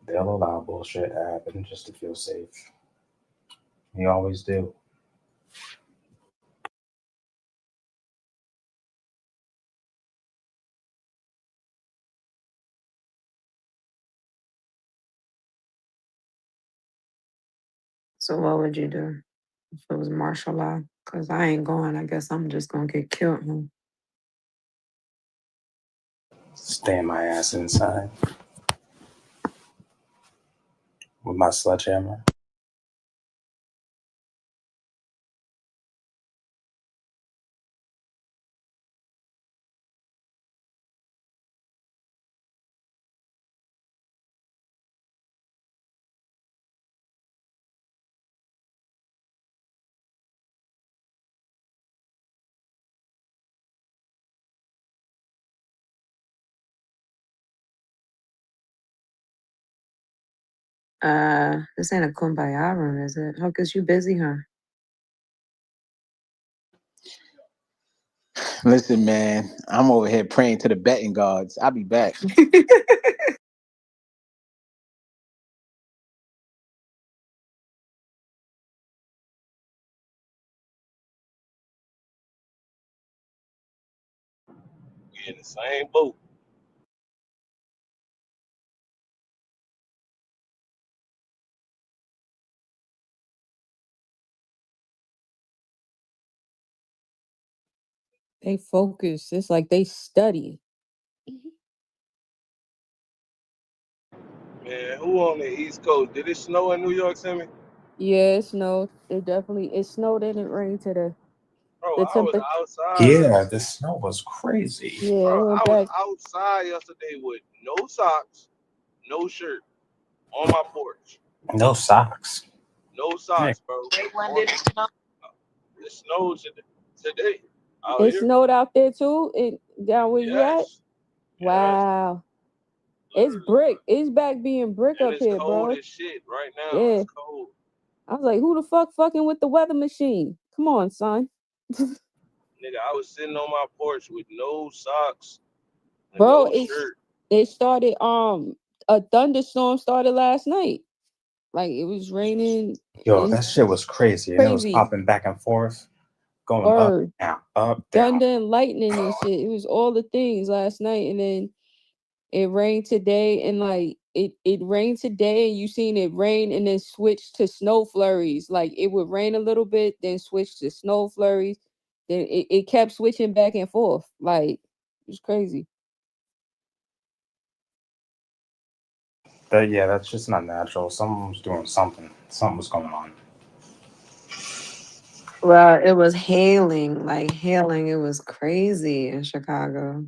they'll allow bullshit to happen just to feel safe. They always do. So what would you do if it was martial law? Because I ain't going. I guess I'm just gonna get killed. Stay my ass inside with my sledgehammer. This ain't a kumbaya room, is it? Hocus, you busy, huh? Listen, man, I'm over here praying to the betting gods. I'll be back. We in the same boat. They focus. It's like they study. Man, who on the East Coast? Did it snow in New York, Sammy? Yeah, it snowed. It snowed and it rained today. Bro, The I was temperature. outside Yeah, the yesterday. snow was crazy. Yeah, Bro, it went I was back. outside yesterday with no socks, no shirt, on my porch. No socks. No Nick. socks, bro. On it snowed today out It here. snowed out there too. It down where you at? Yes. Yes. Wow. It's Literally, bro. brick. It's back being brick And up it's here, cold bro. as shit right now. Yeah. It's cold. I was like, who the fuck fucking with the weather machine? Come on, son. Nigga, I was sitting on my porch with no socks and Bro, no shirt. it started a thunderstorm started last night. Like it was raining. Yo, It's that shit was crazy. And it was crazy. popping back and forth, going Word. up, down. Thunder and lightning and shit. It was all the things last night, and then it rained today, and like it rained today, and you seen it rain and then switch to snow flurries. Like it would rain a little bit, then switch to snow flurries. Then it kept switching back and forth. Like it was crazy. Yeah, that's just not natural. Someone was doing something. Something was going on. Well, it was hailing, like hailing. It was crazy in Chicago.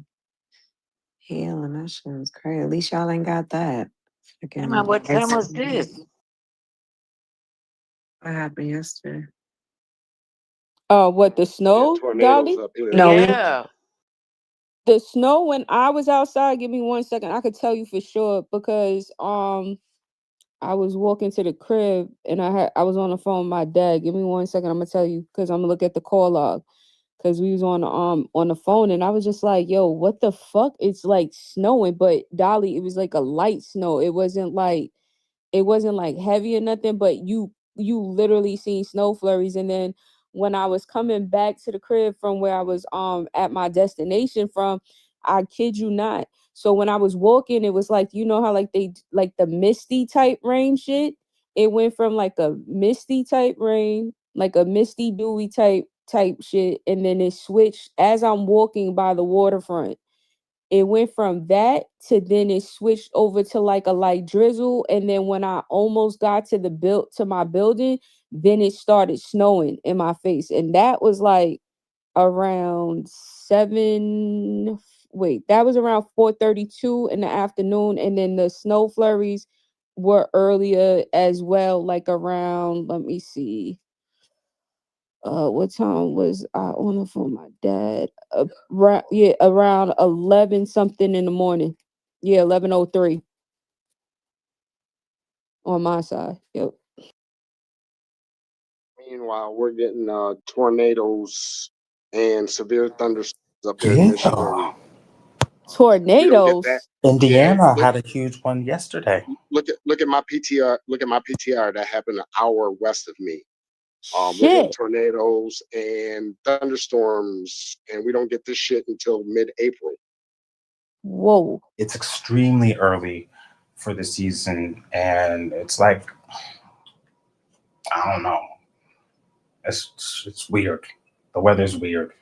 Hailing, that shit was crazy. At least y'all ain't got that. Man, what time was this? What happened yesterday? What the Yeah, snow, tornadoes Dolly? up here. No, Yeah. The snow when I was outside, give me 1 second. I could tell you for sure because I was walking to the crib and I was on the phone with my dad. Give me 1 second. I'm gonna tell you because I'm gonna look at the call log. Cause we was on the phone and I was just like, yo, what the fuck? It's like snowing, but Dolly, it was like a light snow. It wasn't like heavy or nothing, but you literally seen snow flurries. And then when I was coming back to the crib from where I was at my destination from, I kid you not. So when I was walking, it was like, you know how like like the misty type rain shit. It went from like a misty type rain, like a misty dewy type shit, and then it switched as I'm walking by the waterfront. It went from that to then it switched over to like a light drizzle, and then when I almost got to my building, then it started snowing in my face, and that was like around 7. Wait, that was around 4:32 in the afternoon, and then the snow flurries were earlier as well, like around. Let me see. What time was I on the phone with my dad? Around 11 something in the morning. Yeah, 11:03 on my side. Yep. Meanwhile, we're getting tornadoes and severe thunderstorms up here in Yeah. Michigan. We don't get that. Tornadoes. Yeah, Indiana had a huge one yesterday. look at my PTR. Look at my PTR. That happened an hour west of me. We're getting Shit. tornadoes and thunderstorms, and we don't get this shit until mid-April. Whoa. It's extremely early for the season, and it's like, I don't know. It's weird. The weather's weird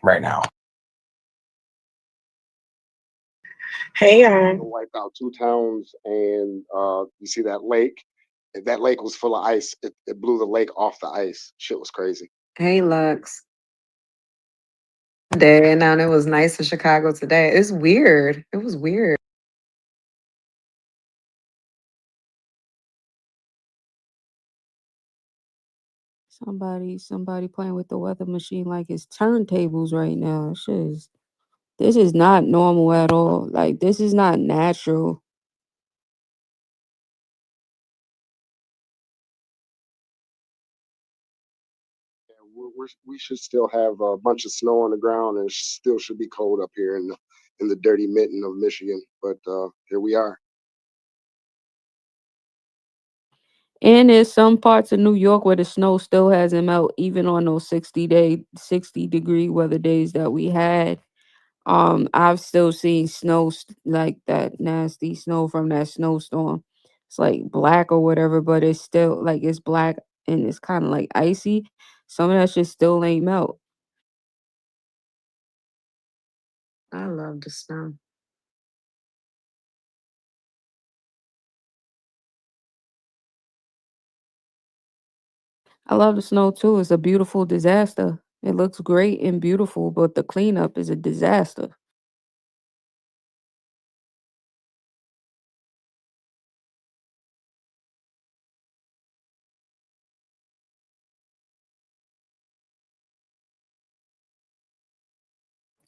right now. hey, Wiped out two towns, and you see that lake. If that lake was full of ice, it blew the lake off the ice. Shit was crazy. hey, Lux. Day and now it was nice in Chicago today. It's weird. It was weird. Somebody playing with the weather machine like it's turntables right now. This is not normal at all. Like this is not natural. we should still have a bunch of snow on the ground, and it still should be cold up here in the dirty mitten of Michigan. But here we are. And there's some parts of New York where the snow still hasn't melted, even on those 60-degree weather days that we had. I've still seen snow like that nasty snow from that snowstorm. It's like black or whatever, but it's still like it's black and it's kind of like icy. Some of that shit still ain't melt. I love the snow. I love the snow too. It's a beautiful disaster. It looks great and beautiful, but the cleanup is a disaster.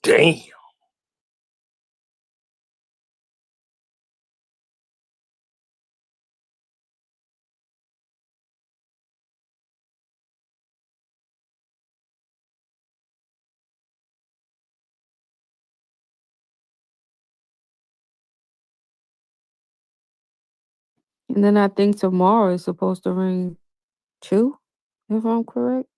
Damn. And then I think tomorrow is supposed to rain too, if I'm correct.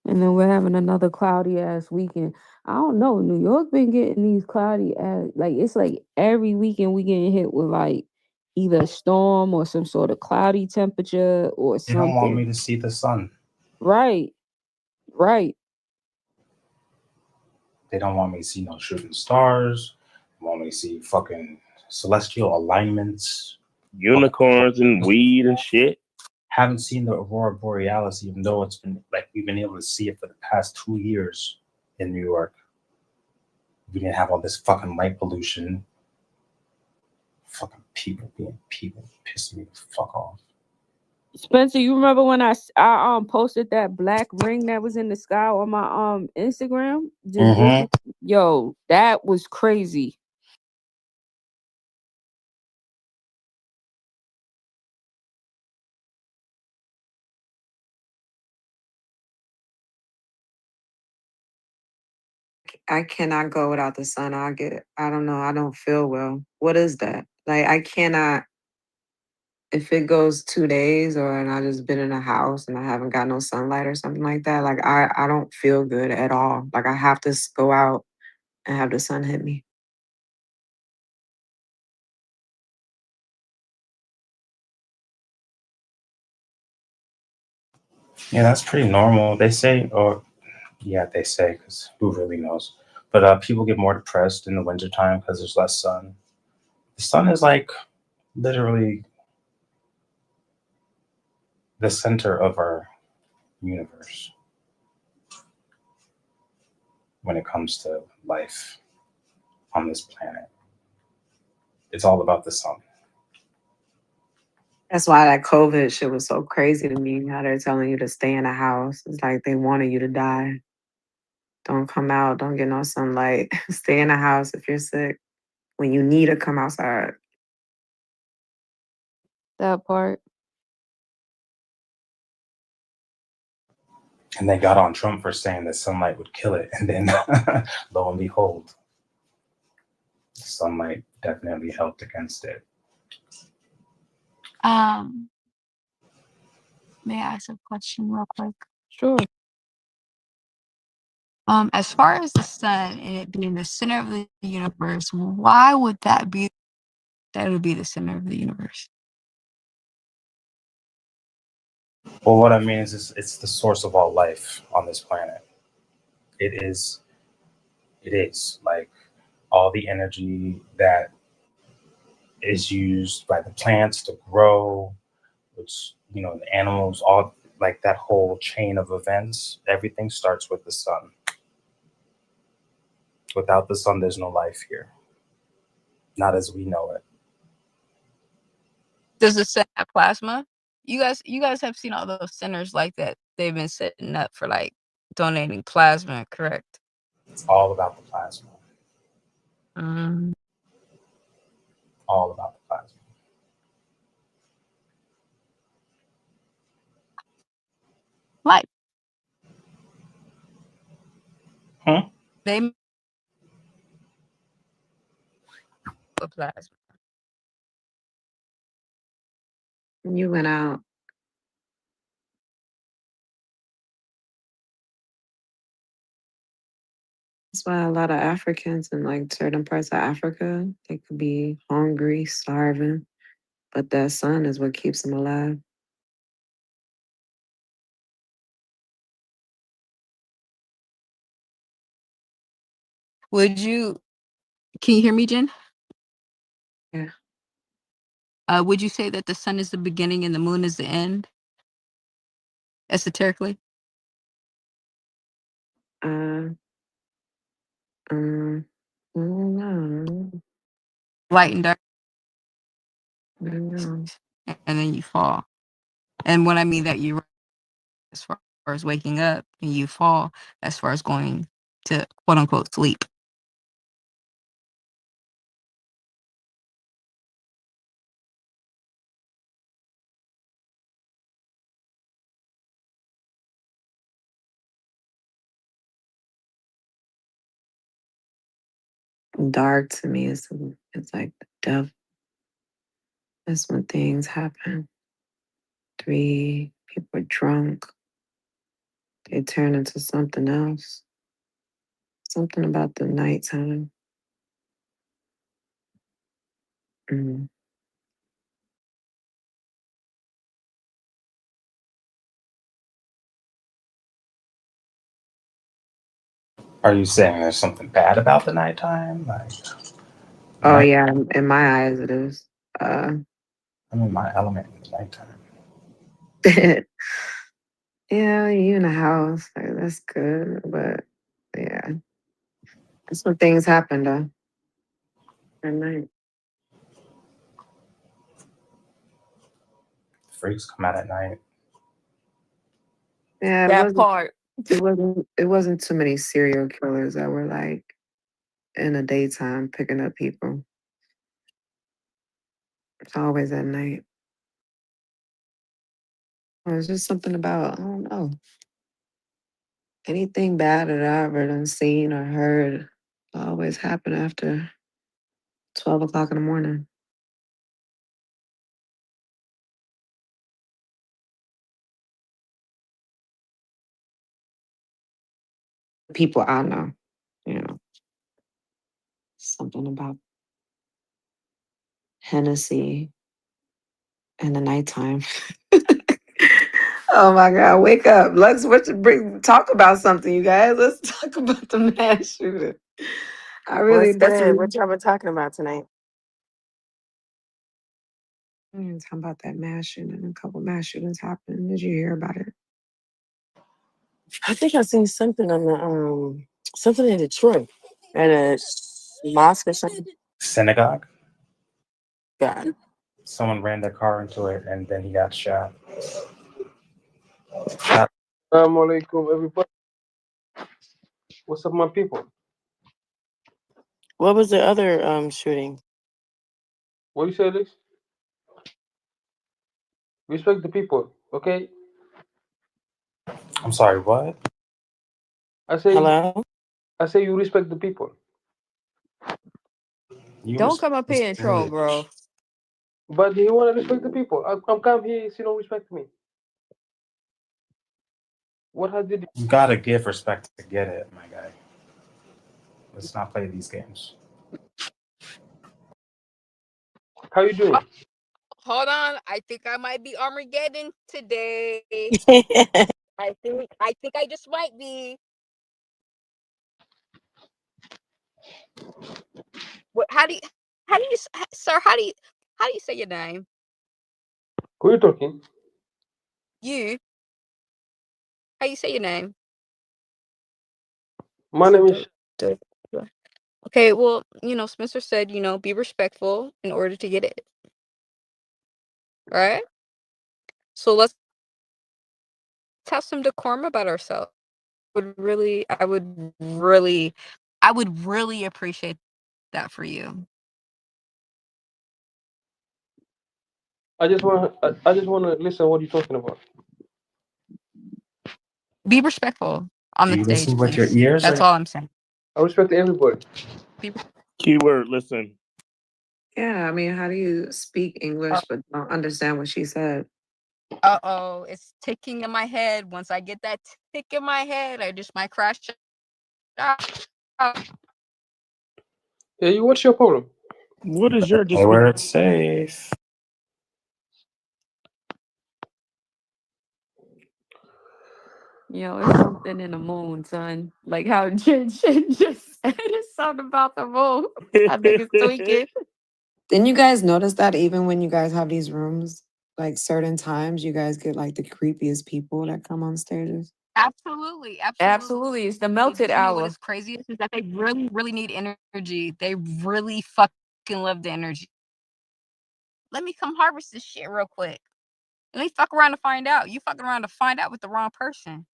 And then we're having another cloudy ass weekend. I don't know. New York been getting these cloudy ass like it's like every weekend we getting hit with like either a storm or some sort of cloudy temperature or They don't want something. me to see the sun. Right. Right. They don't want me to see no shooting stars. They want me to see fucking celestial alignments. Unicorns and weed and shit. Haven't seen the aurora borealis, even though it's been like we've been able to see it for the past 2 years in New York. We didn't have all this fucking light pollution. Fucking people being people, pissing me the fuck off. Spencer, you remember when I posted that black ring that was in the sky on my Instagram? Just Mm-hmm. yo, that was crazy. I cannot go without the sun. I don't know. I don't feel well. What is that? Like, I cannot, if it goes 2 days or and I just been in a house and I haven't got no sunlight or something like that, like I don't feel good at all. Like I have to go out and have the sun hit me. Yeah, that's pretty normal. They say, or yeah, they say, because who really knows? But people get more depressed in the wintertime because there's less sun. The sun is like literally the center of our universe when it comes to life on this planet. It's all about the sun. That's why that COVID shit was so crazy to me. How they're telling you to stay in a house. It's like they wanted you to die. Don't come out. Don't get no sunlight. Stay in a house if you're sick. When you need to come outside. That part. And they got on Trump for saying that sunlight would kill it. And then lo and behold, sunlight definitely helped against it. Um, may I ask a question real quick? Sure. As far as the sun and it being the center of the universe, why would that be that would be the center of the universe? Well, what I mean is it's the source of all life on this planet. It is. It is like all the energy that is used by the plants to grow, which the animals, all like that whole chain of events. Everything starts with the sun. Without the sun, there's no life here. Not as we know it. Does the sun have plasma? You guys have seen all those centers like that. They've been setting up for like donating plasma, correct? It's all about the plasma. Mm. All about the plasma. Life. They plasma. You went out. That's why a lot of Africans in like certain parts of Africa, they could be hungry, starving, but that sun is what keeps them alive. Would you? Can you hear me, Jen? Yeah. Would you say that the sun is the beginning and the moon is the end, esoterically? Uh, um, no, Light and dark, no. and then you fall. And when I mean that, you as far as waking up and you fall as far as going to quote unquote sleep. Dark to me is it's like the devil. That's when things happen. Three people are drunk. They turn into something else. Something about the nighttime. Mm. Are you saying there's something bad about the nighttime? Like Oh night? yeah, in my eyes it is. I'm in my element in the nighttime. Yeah, you in a house, like, that's good, but yeah, that's when things happen though at night. Freaks come out at night. Yeah, That part. it wasn't too many serial killers that were like in the daytime picking up people. It's always at night. It's just something about, I don't know. Anything bad that I ever done seen or heard always happen after 12 o'clock in the morning. People I know, you know, something about Hennessy in the nighttime. Oh my God, wake up. Talk about something, you guys. Let's talk about the mass shooting. I really What's good? did. What y'all been talking about tonight? Talking about that mass shooting. A couple mass shootings happened. Did you hear about it? I think I seen something on the something in Detroit at a mosque or something. Synagogue. God. Someone ran their car into it and then he got shot. Assalamu alaikum, everybody. What's up, my people? What was the other shooting? What you say, Alex? Respect the people, okay? I'm sorry, what? I say Hello? you respect the people. You Don't come up respect here and troll, bro. But he wanna respect the people. I'm come here, he don't respect me. What has did You gotta give respect to get it, my guy. Let's not play these games. how you doing? Hold on, I think I might be Armageddon today. I think I just might be. What? How do you, sir? How do you say your name? Who you talking? You? How you say your name? My name is Okay, well, Spencer said, be respectful in order to get it, right? So let's have some decorum about ourselves. I would really appreciate that for you. I just wanna listen what you're talking about. Be respectful. on Do the you stage, listen with your please. ears That's or all I'm saying. I respect everybody. People. Keyword, listen. Yeah, I mean, how do you speak English but don't understand what she said? Uh-oh, it's ticking in my head. Once I get that tick in my head, I just might crash out. Yeah, what's your problem? What is your Stay where dispute? it's safe. Yo, it's something in the moon, son. Like how Jin just said, it's something about the moon. I think it's tweaking. Didn't you guys notice that even when you guys have these rooms, like certain times, you guys get like the creepiest people that come on stages? Absolutely, Absolutely. It's the absolutely. melted But you know what hour. is craziest is that they really, really need energy. They really fucking love the energy. Let me come harvest this shit real quick. Let me fuck around to find out. You fucking around to find out with the wrong person.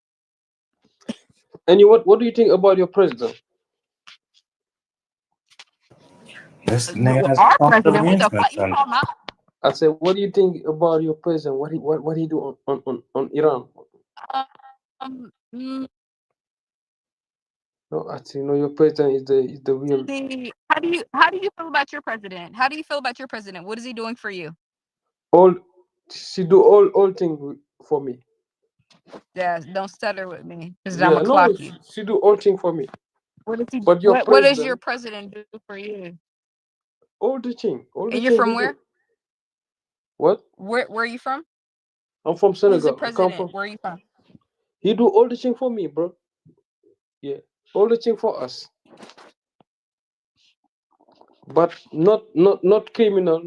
And what do you think about your president? This nigga has Our South president, what Korean the fuck you son. talking about? I said, what do you think about your president? What he do on Iran? Mm, No, I think no, your president is the real. how do you feel about your president? How do you feel about your president? What is he doing for you? All she do all things for me. Yeah, don't stutter with me, because I'm Yeah, gonna no, clock you. she do all things for me. What does he? But your What does your president, president do for you? all the And you're thing from he where? do. What? Where are you from? I'm from Who's the Senegal. I come president? from. Where are you from? He do all the thing for me, bro. Yeah, all the thing for us. But not criminal,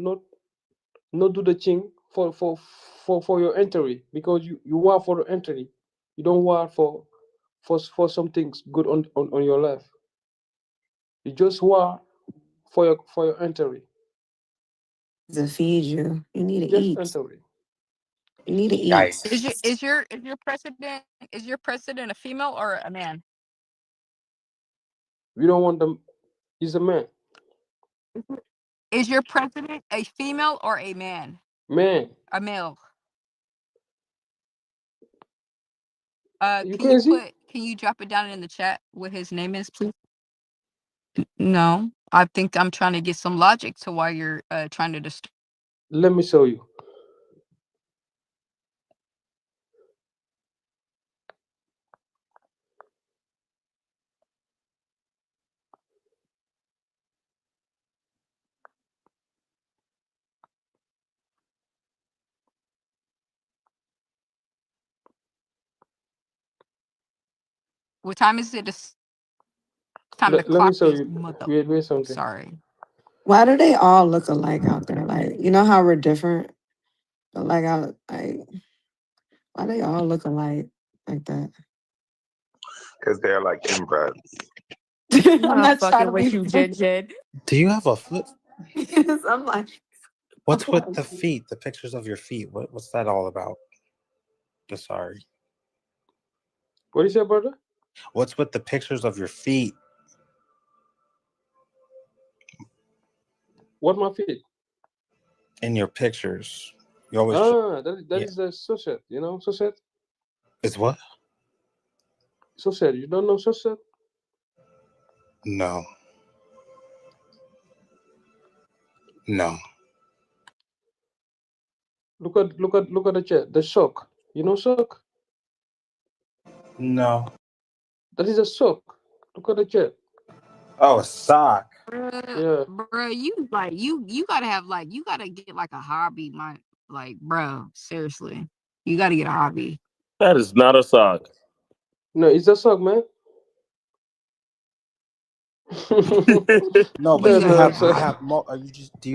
not do the thing for your entry, because you want for the entry. You don't want for some things good on your life. You just want for your entry. To feed you, you need to Just eat. entry. You need to eat. Is your Yikes. is your is your president a female or a man? We don't want them. He's a man. Is your president a female or a man? Man, A male. you crazy? Can you drop it down in the chat what his name is, please? No, I think I'm trying to get some logic to why you're trying to disturb. Let me show you. What time is it? It's time to Let me clock show these you. mother. Wait something. Sorry. Why do they all look alike out there? Like, you know how we're different, but like, why they all look alike like that? Because they're like inbred. I'm I'm not not trying fucking to with be you, funny. Jin. Do you have a flip? Yes, I'm like, What's with the feet? The pictures of your feet. What's that all about? Sorry. What do you say, brother? What's with the pictures of your feet? What my feet? In your pictures. You always That is the sunset. You know sunset. Is what? Sunset. You don't know sunset? No. No. Look at the chat. The sock. You know sock? No. That is a sock. Look at the chat. Oh, a sock. Yeah. Bruh, you gotta have you gotta get like a hobby, bro. Seriously, you gotta get a hobby. That is not a sock. No, it's a sock, man. No, but You No, you gotta no, get have a so, hobby. are you just do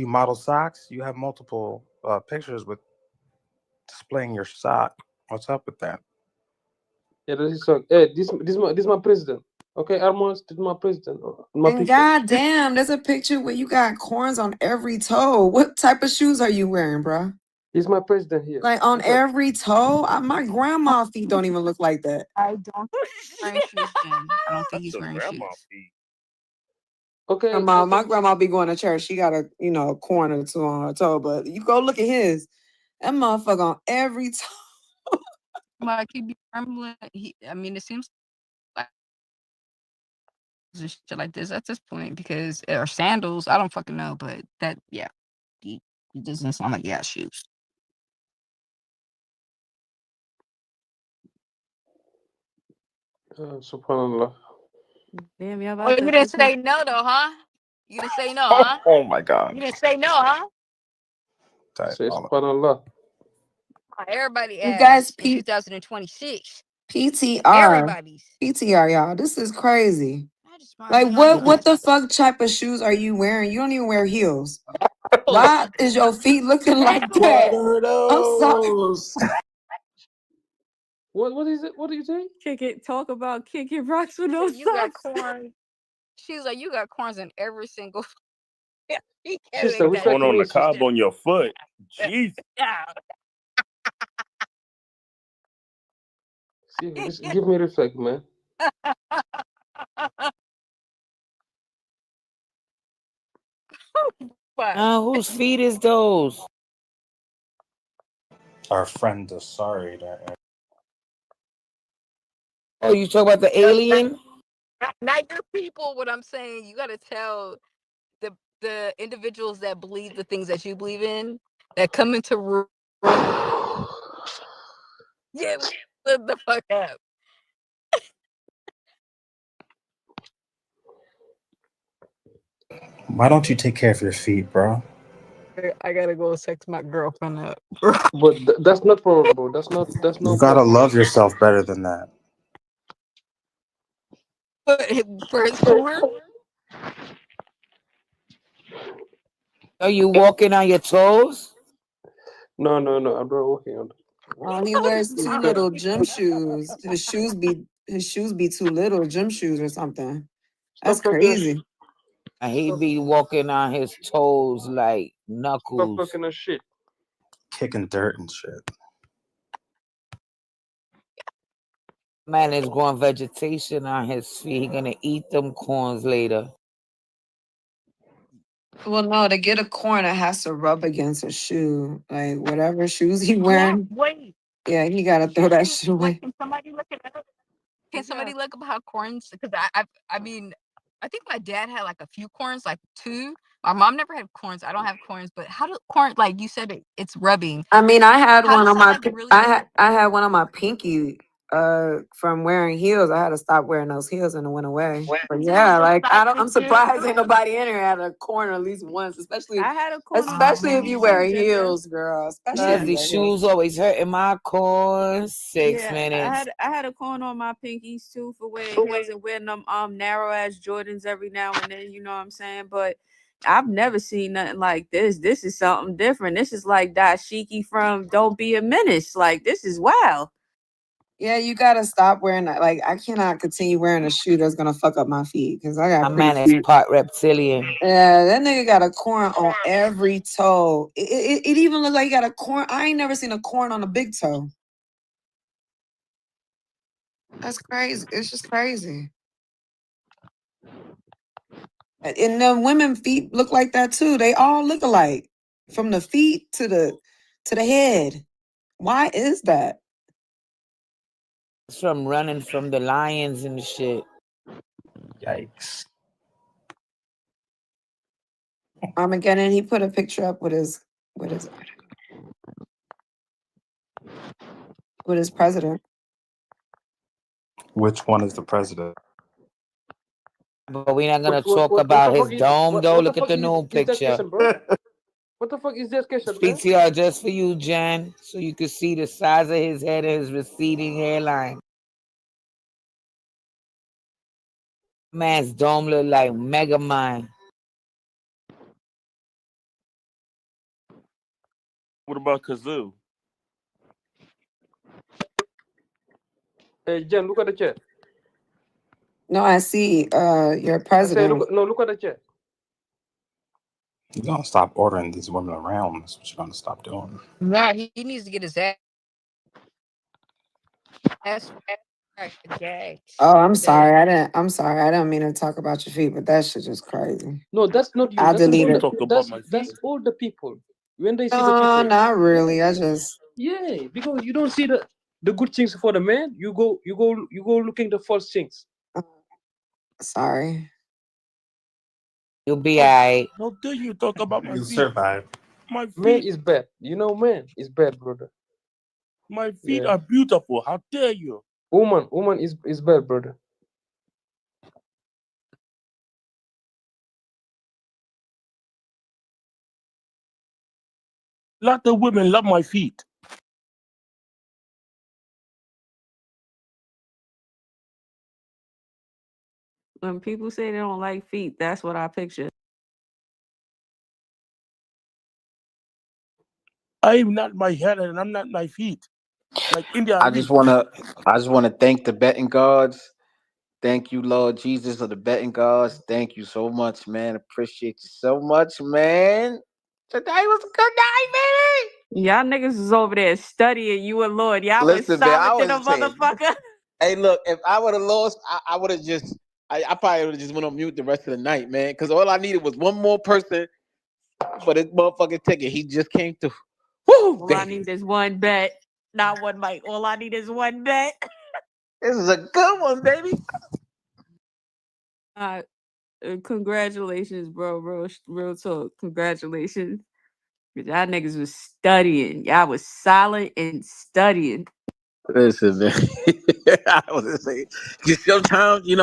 you model socks? You have multiple pictures with displaying your sock. What's up with that? yeah, that is sock. Hey, this my president. Okay, Armand, this is my president. My and picture. goddamn, there's a picture where you got corns on every toe. What type of shoes are you wearing, bro? He's my president here. Like on Look at. every toe? My grandma feet don't even look like that. I don't think he's wearing shoes, Jen. I don't think he's Your wearing grandma shoes. feet. Okay, My grandma be going to church. She got a corn or two on her toe, but you go look at his. That motherfucker on every toe. like he be rambling. I mean, it seems like just shit like this at this point because or sandals. I don't fucking know, but that yeah, he doesn't sound like he has shoes. Subhanallah. Damn, y'all Oh, about you to didn't put say no though, huh? You didn't say no, Oh, huh? oh my God. You didn't say no, huh? Say subhanallah. Everybody You guys, ass in 2026. PTR, Everybody's. PTR, y'all. This is crazy. I just mind Like, me my what the business. fuck type of shoes are you wearing? You don't even wear heels. Why is your feet looking like that? What are I'm sorry. those? What is it? What do you say? kick it? Talk about kicking rocks with She no said, you got socks. corn. She's like, you got corns in every single. He can't Sister, make which that one Going on you the is, sister? cob on your foot. Jeez. Yeah. See, just give me respect, man. But Whose feet is those? Our friend Asari there. Oh, you talk about the alien? not your people. What I'm saying, you got to tell the individuals that believe the things that you believe in that come into room. Yeah, live the fuck up. Why don't you take care of your feet, bro? I gotta go sex my girlfriend up. But that's not problem, bro. That's no You gotta problem. love yourself better than that. For her? Are you walking on your toes? No, I'm not working on Oh, he wears too little gym shoes. His shoes be too little, gym shoes or something. That's Stop talking. crazy. And he be walking on his toes like Stop knuckles. talking a shit. Kicking dirt and shit. Man is growing vegetation on his feet. He gonna eat them corns later. Well, no, to get a corn, it has to rub against a shoe. Like whatever shoes he Yeah, wearing, wait. yeah, he gotta throw that shoe Like, away. can somebody look it up? Can somebody look up how corns? Because I mean, I think my dad had like a few corns, like 2. My mom never had corns. I don't have corns, but how do corn? Like you said, it's rubbing. I mean, I had How one does on my somebody really rub? I had one on my pinky from wearing heels. I had to stop wearing those heels and it went away. But yeah, like I'm surprised ain't nobody in here had a corn at least once, especially I had a corn on my if you pinky wear too, Ginger. heels, girl. Especially Cause if Yeah. you these wear heels. shoes always hurting my corns. 6 Yeah, minutes. I had a corn on my pinkies too for wearing heels and wearing them narrow ass Jordans every now and then, you know what I'm saying? But I've never seen nothing like this. This is something different. This is like Dashiki from Don't Be a Menace. Like this is wild. Yeah, you gotta stop wearing that. Like I cannot continue wearing a shoe that's gonna fuck up my feet because I My got pretty man is feet. part reptilian. Yeah, that nigga got a corn on every toe. It even looked like he got a corn. I ain't never seen a corn on a big toe. That's crazy. It's just crazy. And the women feet look like that too. They all look alike, from the feet to the head. Why is that? It's from running from the lions and shit. Yikes. Armageddon. He put a picture up with his president. Which one is the president? But we're not gonna What talk the about his fuck is dome though. what the Look at fuck the new is that picture. question, bro? What the fuck is that question, man? PTR just for you, Jan, so you can see the size of his head and his receding hairline. Man's dome look like Mega Mind. What about Kazoo? Hey, Jen, look at the chat. No, I see. Your I say, president. look at the chat. You're gonna stop ordering these women around. That's what you're gonna stop doing. Nah, he needs to get his ass gagged. Oh, I'm Today. sorry. I'm sorry. I didn't mean to talk about your feet, but that shit just crazy. No, that's not you. I'll That's delete all it. that's all the people. When they see the No, people, not really. I just yeah, because you don't see the the good things for the man. You go looking the false things. Sorry. You'll be alright. How dare you talk about my You feet? survive. My Man feet, is bad. You know, man is bad, brother. my feet Yeah. are beautiful. How dare you? Woman is bad, brother. Lot of women love my feet. When people say they don't like feet, that's what I picture. I'm not my head and I'm not my feet. Like India I Ari. just wanna thank the betting gods. Thank you, Lord Jesus, of the betting gods. Thank you so much, man. Appreciate you so much, man. Today was a good night, Y'all niggas was over there studying you and Lord. Y'all man. was Listen, man, I silent than a was saying, motherfucker. hey, look, if I would have lost, I would have just, I probably would have just went on mute the rest of the night, man. Because all I needed was one more person for this motherfucking ticket. He just came through. Woo, All I baby. need is one bet, not one mic. All I need is one bet. This is a good one, baby. Congratulations, bro. Real talk. Congratulations. Y'all niggas was studying. Y'all was silent and studying. Listen, man. I was just saying, just sometimes you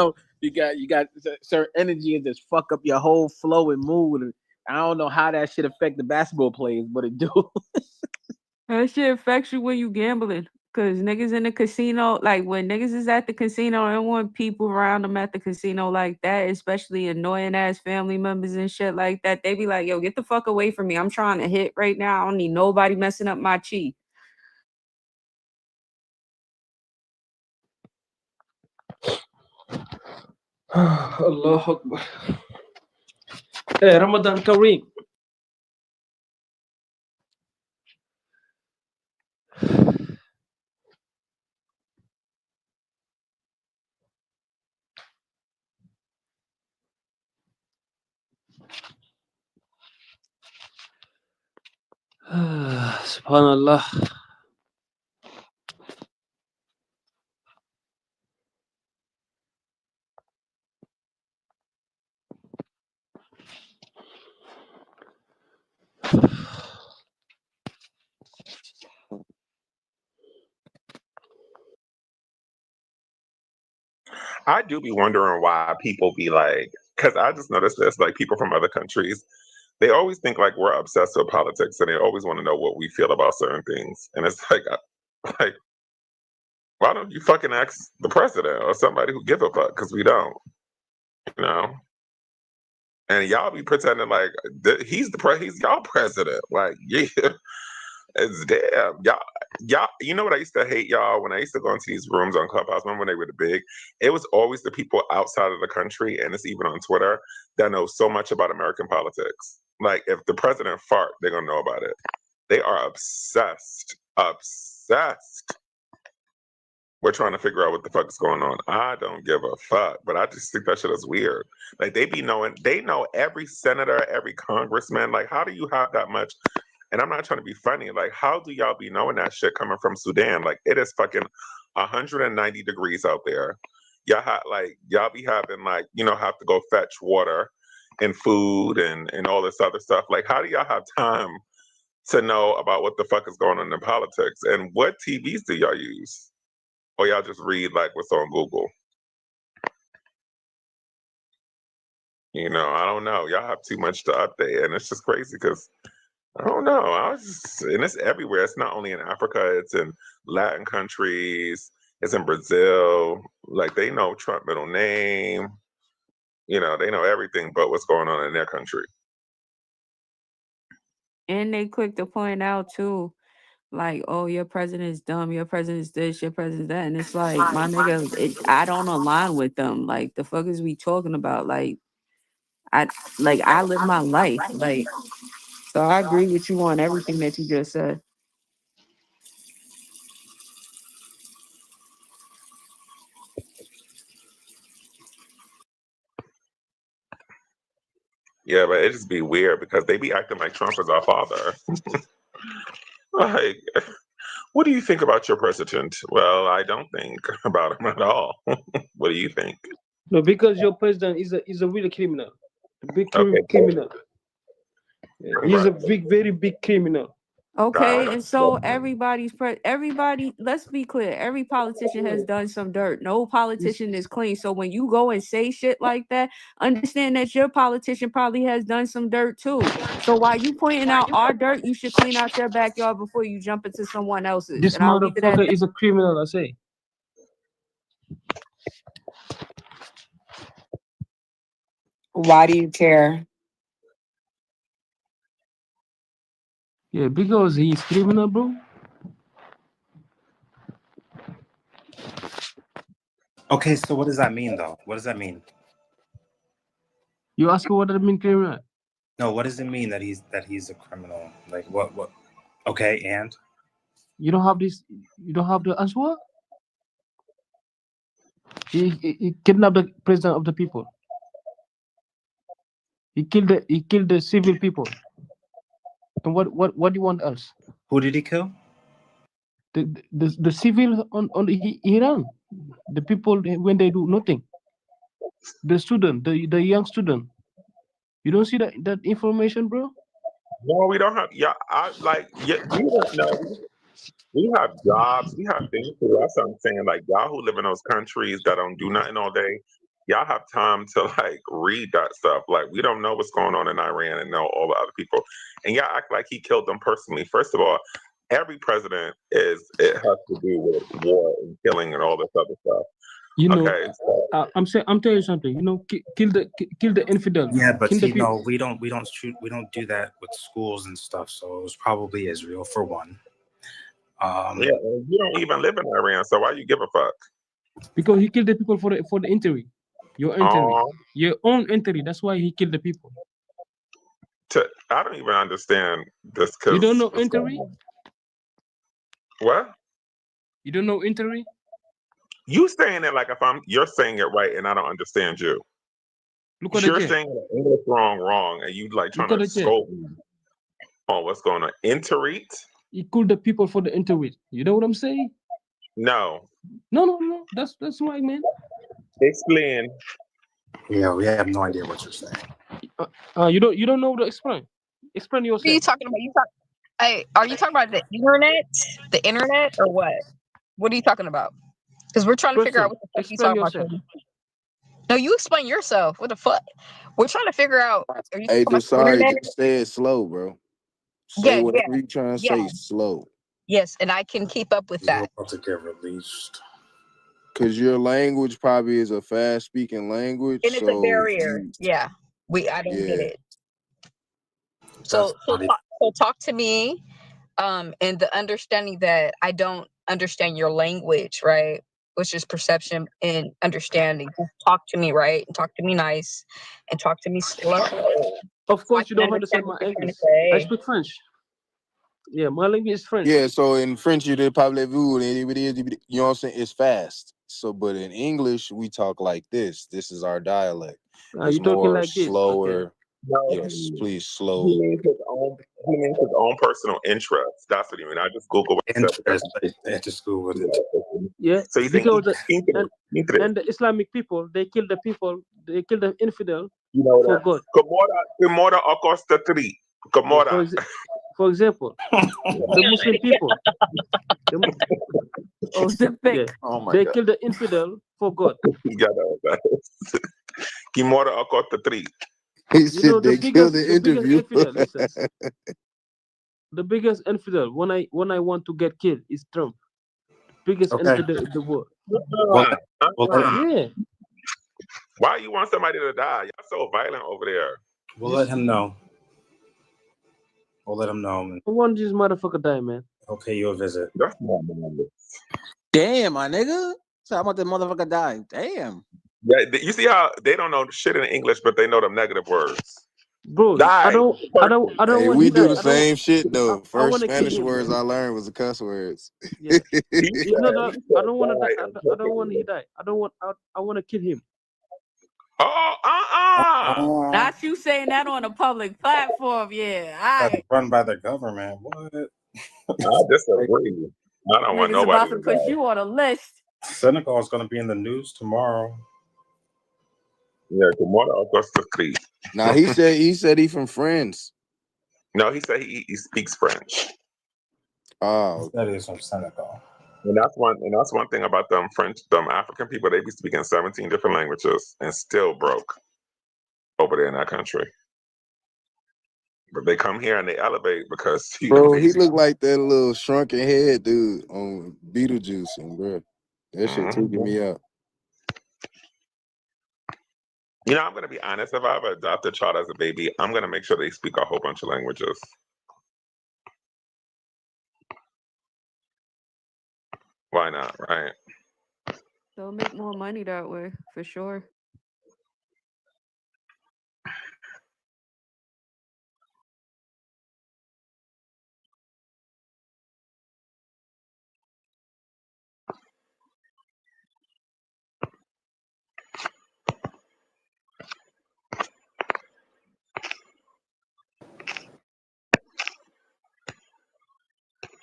got certain energy and just fuck up your whole flow and mood. And I don't know how that shit affect the basketball players, but it do. That shit affects you when you gambling. Cause niggas in the casino, like when niggas is at the casino and want people around them at the casino like that, especially annoying ass family members and shit like that, they be like, yo, get the fuck away from me. I'm trying to hit right now. I don't need nobody messing up my chi. Allah Akbar. Hey, Ramadan Kareem. Subhanallah. I do be wondering why people be like, because I just noticed this, like people from other countries, they always think like we're obsessed with politics and they always want to know what we feel about certain things. And it's like, like, why don't you fucking ask the president or somebody who give a fuck? Because we don't, you know. And y'all be pretending like he's y'all president. Like, yeah, it's damn y'all. You know what I used to hate y'all when I used to go into these rooms on Clubhouse. Remember when they were the big? It was always the people outside of the country, and it's even on Twitter that know so much about American politics. Like, if the president fart, they're gonna know about it. They are obsessed. We're trying to figure out what the fuck is going on. I don't give a fuck, but I just think that shit is weird. Like, they know every senator, every congressman. Like, how do you have that much? And I'm not trying to be funny. Like, how do y'all be knowing that shit coming from Sudan? Like, it is fucking 190 degrees out there. Y'all be having have to go fetch water and food and all this other stuff. Like, how do y'all have time to know about what the fuck is going on in politics? And what TVs do y'all use? Or y'all just read like what's on Google? I don't know. Y'all have too much to update, and it's just crazy because I don't know. And it's everywhere. It's not only in Africa. It's in Latin countries. It's in Brazil. Like, they know Trump middle name. They know everything but what's going on in their country. And they quick to point out too, like, oh, your president is dumb, your president is this, your president is that. And it's like, my nigga, I don't align with them. Like, the fuck is we talking about? I live my life. Like, so I agree with you on everything that you just said. Yeah, but it just be weird because they be acting like Trump is our father. Like, What do you think about your president? Well, I don't think about him at all. What do you think? No, because your president is a really criminal, a big Okay, criminal. Yeah, he's a right. big, very big criminal. Okay, and so That's everybody, let's be clear, every politician has done some dirt. No politician is clean. So when you go and say shit like that, understand that your politician probably has done some dirt too. So while you pointing out our dirt, you should clean out your backyard before you jump into someone else's. This And I'll leave it at motherfucker that. is a criminal, I say. Why do you care? Yeah, because he's criminal, bro. Okay, so what does that mean, though? What does that mean? You ask what I mean criminal. No, what does it mean that he's a criminal? Like what? Okay, and You don't have this. You don't have the answer. He kidnapped the president of the people. He killed the civil people. And what do you want else? who did he kill? The civil on the Iran, the people when they do nothing. The student, the young student. You don't see that information, bro? no, we don't have. Yeah, we don't know. We have jobs. We have things to do. That's what I'm saying. Like y'all who live in those countries that don't do nothing all day, y'all have time to like read that stuff. Like we don't know what's going on in Iran and know all the other people, and y'all act like he killed them personally. First of all, every president it has to do with war and killing and all this other stuff. You know, Okay, so I'm telling you something. You know, kill the infidel. Yeah, but Kill the see, people. no, we don't do that with schools and stuff. So it was probably Israel for one. yeah, and you don't even live in Iran, so why you give a fuck? Because he killed the people for the entry. Your entry. Oh, Your own entry. That's why he killed the people. I don't even understand this You because don't know entry? what? You don't know entry? You saying it like you're saying it right, and I don't understand you. Look at the You're chat. saying English wrong, and you like trying Look at to the chat. scold me. Oh, what's going on? Interrete? He killed the people for the entry. You know what I'm saying? No. No. That's right, man. Explain. Yeah, we have no idea what you're saying. You don't know the explain. Explain What are you yourself. talking about? Hey, are you talking about the internet, or what? What are you talking about? Because we're trying to figure out Person, what the fuck you explain talking about. yourself. No, you explain yourself. What the fuck? We're trying to figure out. Are you Hey, talking about the Desai, internet? just say it slow, bro. Say Yeah, whatever you trying to say slow. yes, and I can keep up with You're that. about to get released. Cause your language probably is a fast speaking language. And it's a So barrier. Yeah, I don't get it. So That's not so talk to me, and the understanding that I don't understand your language, right? Which is perception and understanding. Just talk to me, right? And talk to me nice, and talk to me slow. Of So I course, you can don't understand what my you're trying English. to I say. speak French. Yeah, my language is French. yeah, so in French you did parlez-vous, you know what I'm saying? It's fast. So but in English we talk like this. This is our dialect. It's You talking more like this? slower. Okay. No, Yes, please he slowly. means his own. He means his own personal interests. That's what he means. I just Google what he said because I just Googled it. Yeah, so you think because interest? the Islamic people they kill the people, they kill the infidel You know for that. God. Comora Acosta 3. Yeah, Comora. for example, the Muslim people, Ozempic. Oh my they god. kill the infidel for God. Yeah, that. Kimora Acosta 3. He You know said they killed the the biggest interview. infidel. Listen, the biggest infidel when I want to get killed is Trump. Biggest Okay. infidel in the world. Yeah. Yeah. Why you want somebody to die? Y'all so violent over there. We'll let him know. We'll let him know. I want this motherfucker die, man. Okay, you'll visit. That's not bad. Damn, my nigga. So I want the motherfucker die. Damn. Yeah, you see how they don't know shit in English, but they know them negative words. Bro, Die. I don't Hey, want we him do die. the same shit though. I First want to kill Spanish him, words man. I learned was the cuss words. Yeah. He It's not that said I don't want to die. die and I don't want he die. I want to kill him. Oh, Not you saying that on a public platform. Yeah, Run by the government. What? I disagree. I don't want Niggas nobody about to to put die. you on a list. Senegal is going to be in the news tomorrow. Yeah, tomorrow Augustus Creed. Now he said he from France. No, he said he speaks French. Oh, That is from Senegal. And that's one thing about them African people. They be speaking 17 different languages and still broke over there in that country. But they come here and they elevate because bro, they he looked like that little shrunken head dude on Beetlejuice, and bro, that shit tweaking me out. You know, I'm gonna be honest. If I ever adopt a child as a baby, I'm gonna make sure they speak a whole bunch of languages. Why not, right? They'll make more money that way, for sure.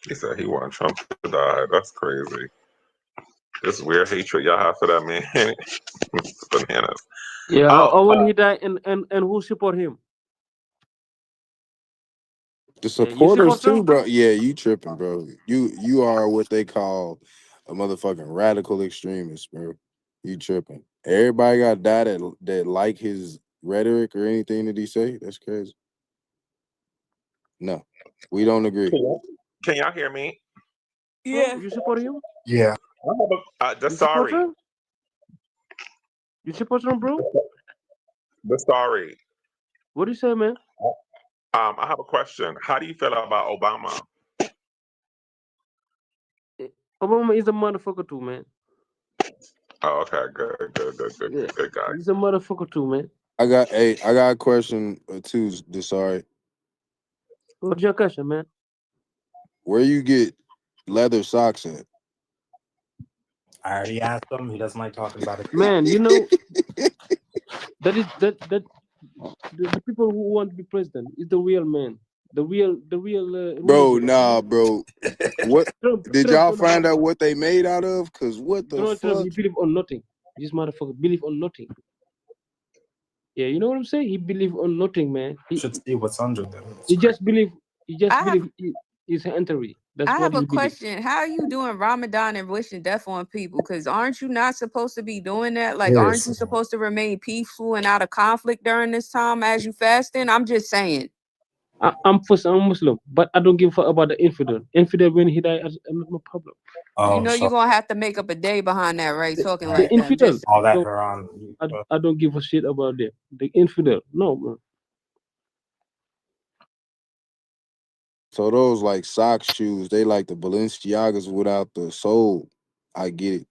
He said he want Trump to die. That's crazy. This weird hatred y'all have for that man. It's bananas. Yeah, Oh, when he died, and who support him? The Yeah, you supporters support too, Trump? bro. Yeah, you tripping, bro. You are what they call a motherfucking radical extremist, bro. You tripping. Everybody got die that like his rhetoric or anything that he say. That's crazy. No, we don't agree. can y'all hear me? Yeah. You support him? Yeah. The You support sorry. Trump? You support Trump, bro? The sorry. What do you say, man? I have a question. How do you feel about Obama? Obama is a motherfucker too, man. Oh, okay, good guy. He's a motherfucker too, man. I got a question too. Sorry. What's your question, man? Where you get leather socks at? I already asked him. He doesn't like talking about it. Man, you know that the people who want to be president is the real man, the real Bro, ruler. nah, bro. What Trump did don't y'all know find how out to. what they made out of? Cause what the Donald Trump, fuck? he believe on nothing. This motherfucker believe on nothing. Yeah, you know what I'm saying? He believe on nothing, man. You should see what's under them. He just believe. I He's an entry. That's I what have he a believe. question. How are you doing Ramadan and wishing death on people? Because aren't you not supposed to be doing that? Like, aren't you supposed to remain peaceful and out of conflict during this time as you fasting? I'm just saying. I'm Muslim, but I don't give a fuck about the infidel. Infidel when he die, I'm not no problem. You know you're gonna have to make up a day behind that, right? Talking The like that. infidel. Just all that around. I don't give a shit about them. The infidel, no, man. So those like sock shoes, they like the Balenciagas without the sole. I get it.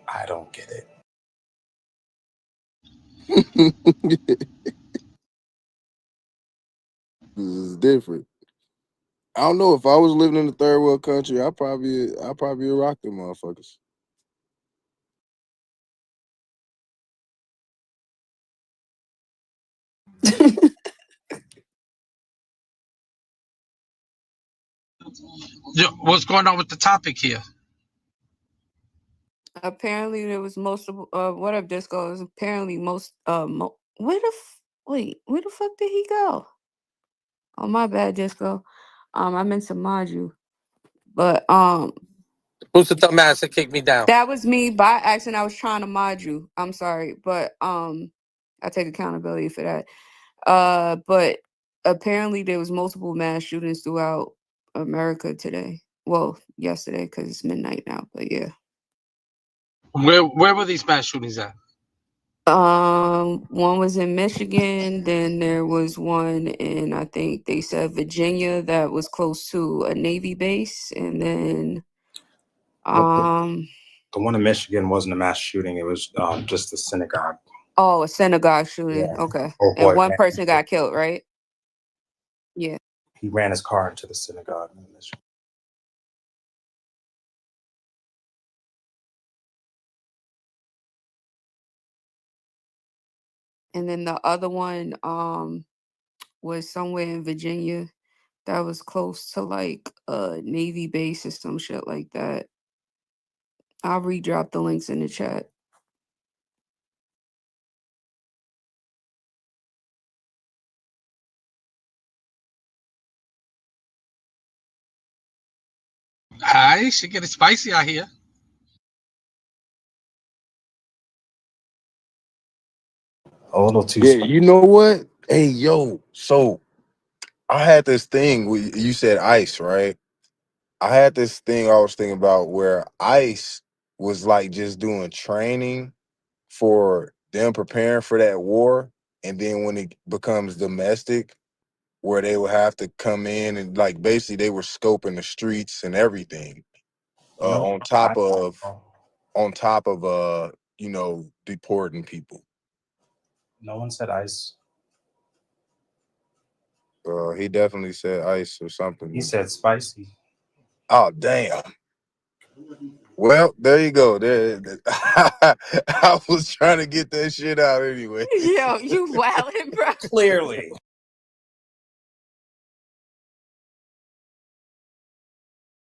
I don't get it. This is different. I don't know if I was living in a third world country, I probably rock them motherfuckers. What's going on with the topic here? apparently there was most of what up disco is apparently most where the wait, where the fuck did he go? Oh my bad, disco. I meant to mod you. But Who's the dumbass that kicked me down? that was me by accident. I was trying to mod you. I'm sorry. But I take accountability for that. But apparently there was multiple mass shootings throughout America today. Well, yesterday because it's midnight now. But yeah. Where were these mass shootings at? One was in Michigan, then there was one in I think they said Virginia that was close to a Navy base, and then The one in Michigan wasn't a mass shooting. It was just a synagogue. a synagogue shooting. Yeah. Okay. Oh And boy, one man. person got killed, right? Yeah. He ran his car into the synagogue. And then the other one was somewhere in Virginia that was close to like a Navy base or some shit like that. I'll redrop the links in the chat. Hi, she getting spicy out here. A little too Yeah, spicy. you know what? Hey, yo, so I had this thing where you said ice, right? I had this thing I was thinking about where ice was like just doing training for them preparing for that war. And then when it becomes domestic, where they would have to come in and like basically they were scoping the streets and everything. No, On top of you know, deporting people. no one said ice. He definitely said ice or something. He said spicy. Oh damn. Well, there you go. There, I was trying to get that shit out anyway. Yo, you wildin', bro. Clearly.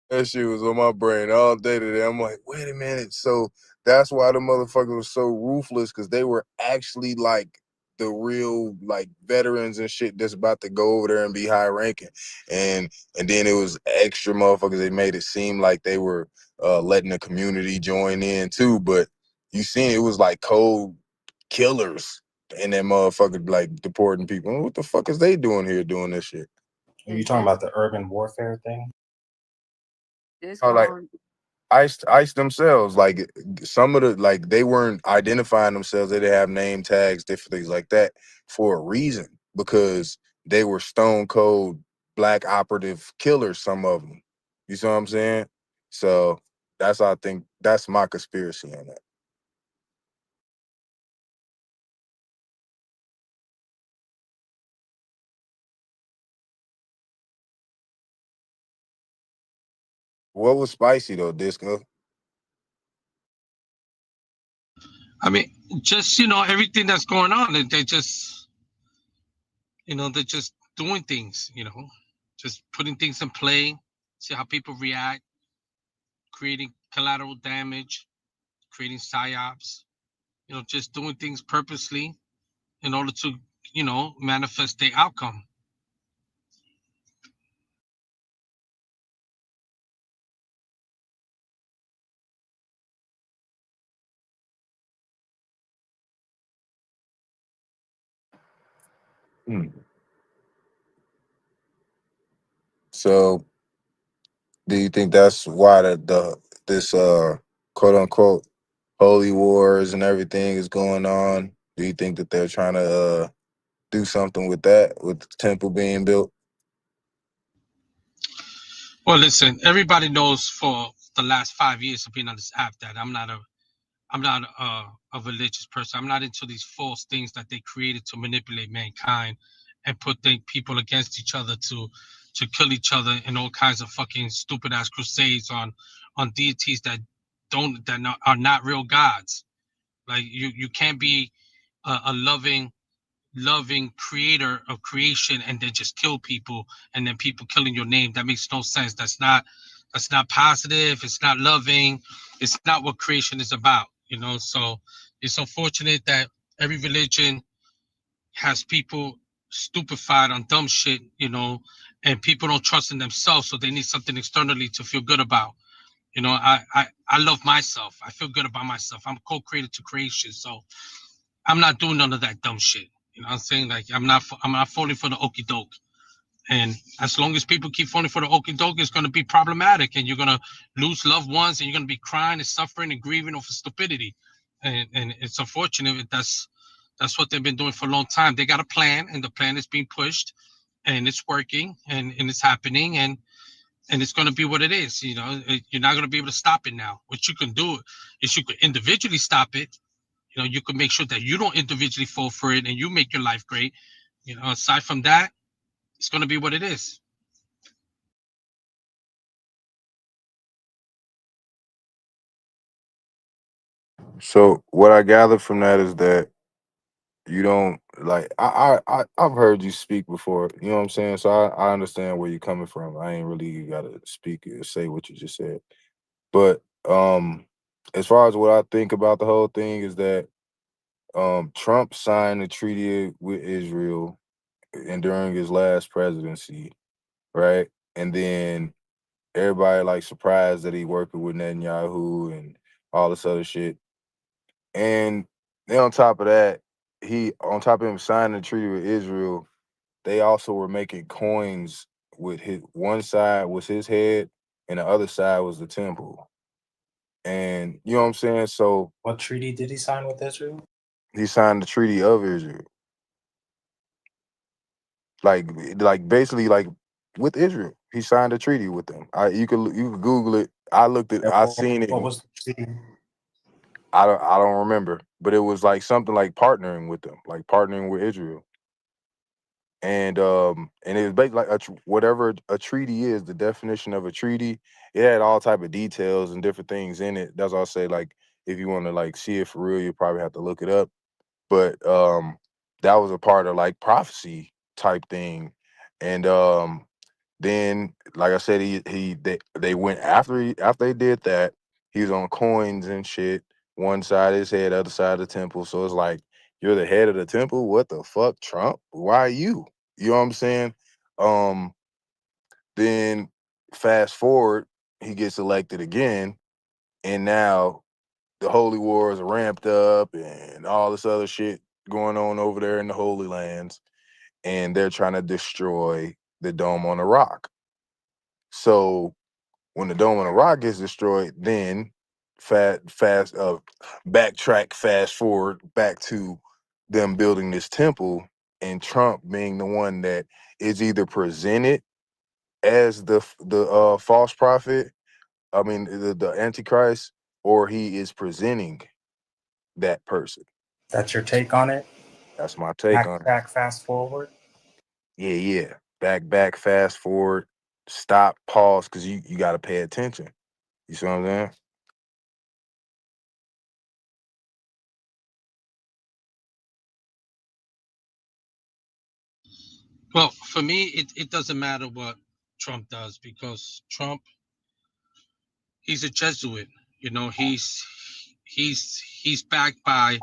That shit was on my brain all day today. I'm like, wait a minute. So that's why the motherfuckers were so ruthless, because they were actually like the real like veterans and shit that's about to go over there and be high ranking. And then it was extra motherfuckers. They made it seem like they were letting the community join in too. But you seen it was like cold killers and that motherfucker like deporting people. What the fuck is they doing here doing this shit? Are you talking about the urban warfare thing? This Oh, like ice themselves, like some of the like they weren't identifying themselves. They didn't have name tags, different things like that for a reason, because they were stone cold black operative killers. Some of them, you see what I'm saying? So that's I think that's my conspiracy on that. What was spicy though, Disco? I mean, just everything that's going on, and they just they're just doing things, just putting things in play, see how people react, creating collateral damage, creating psyops, just doing things purposely in order to, manifest the outcome. So do you think that's why this quote unquote holy wars and everything is going on? Do you think that they're trying to do something with that, with the temple being built? Well, listen, everybody knows for the last 5 years of being on this app that I'm not a religious person. I'm not into these false things that they created to manipulate mankind and put people against each other to kill each other in all kinds of fucking stupid ass crusades on deities that are not real gods. Like you can't be a loving creator of creation and then just kill people, and then people killing your name. That makes no sense. That's not positive. It's not loving. It's not what creation is about, so it's unfortunate that every religion has people stupefied on dumb shit, and people don't trust in themselves, so they need something externally to feel good about. I love myself. I feel good about myself. I'm co-creator to creation, so I'm not doing none of that dumb shit. You know what I'm saying? Like I'm not falling for the okie doke. And as long as people keep falling for the okie doke, it's going to be problematic, and you're going to lose loved ones, and you're going to be crying and suffering and grieving over stupidity. And it's unfortunate. That's what they've been doing for a long time. They got a plan, and the plan is being pushed, and it's working, and it's happening, and it's going to be what it is. You're not going to be able to stop it now. What you can do is you could individually stop it. You could make sure that you don't individually fall for it, and you make your life great. Aside from that, It's going to be what it is. So what I gather from that is that you don't like I've heard you speak before, you know what I'm saying? So I understand where you're coming from. I ain't really gotta speak or say what you just said. But as far as what I think about the whole thing is that Trump signed a treaty with Israel and during his last presidency, right? And then everybody like surprised that he working with Netanyahu and all this other shit. And then on top of that, he on top of him signing a treaty with Israel, they also were making coins with his one side was his head and the other side was the temple. And you know what I'm saying? So What treaty did he sign with Israel? he signed the treaty of Israel. Like basically like with Israel. He signed a treaty with them. You could Google it. I looked at And I seen it. what was the treaty? I don't remember, but it was like something like partnering with them, like partnering with Israel. And it was basically like whatever a treaty is, the definition of a treaty. It had all type of details and different things in it. That's all I say. Like if you want to like see it for real, you probably have to look it up. But that was a part of like prophecy type thing. And then like I said, they went after they did that. He was on coins and shit. One side of his head, other side of the temple. So it's like you're the head of the temple. What the fuck, Trump? Why are you? You know what I'm saying? Um, then fast forward, he gets elected again, and now the holy wars are ramped up and all this other shit going on over there in the Holy Lands, and they're trying to destroy the Dome on the Rock. So when the Dome on the Rock gets destroyed, then backtrack, fast forward back to them building this temple and Trump being the one that is either presented as the false prophet, I mean the Antichrist, or he is presenting that person. That's your take on it? That's my take on it. Fast forward. Yeah, yeah. Back, fast forward, stop, pause, because you got to pay attention. You see what I'm saying? Well, for me, it doesn't matter what Trump does because Trump, he's a Jesuit. You know, he's backed by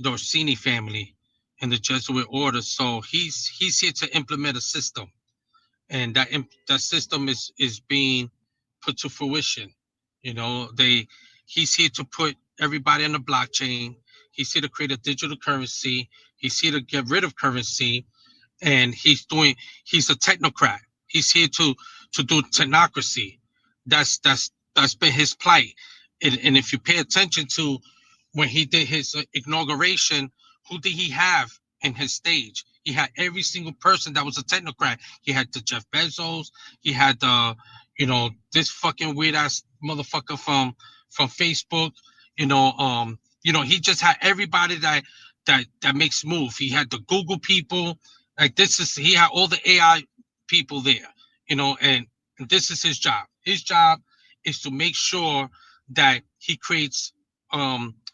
the Orsini family and the Jesuit order. So he's here to implement a system, and that system is being put to fruition. You know, he's here to put everybody on the blockchain. He's here to create a digital currency. He's here to get rid of currency, and he's a technocrat. He's here to do technocracy. That's been his plight. And if you pay attention to when he did his inauguration, who did he have in his stage? He had every single person that was a technocrat. He had the Jeff Bezos. He had this fucking weird ass motherfucker from Facebook. He just had everybody that makes move. He had the Google people. Like he had all the AI people there. And this is his job. His job is to make sure that he creates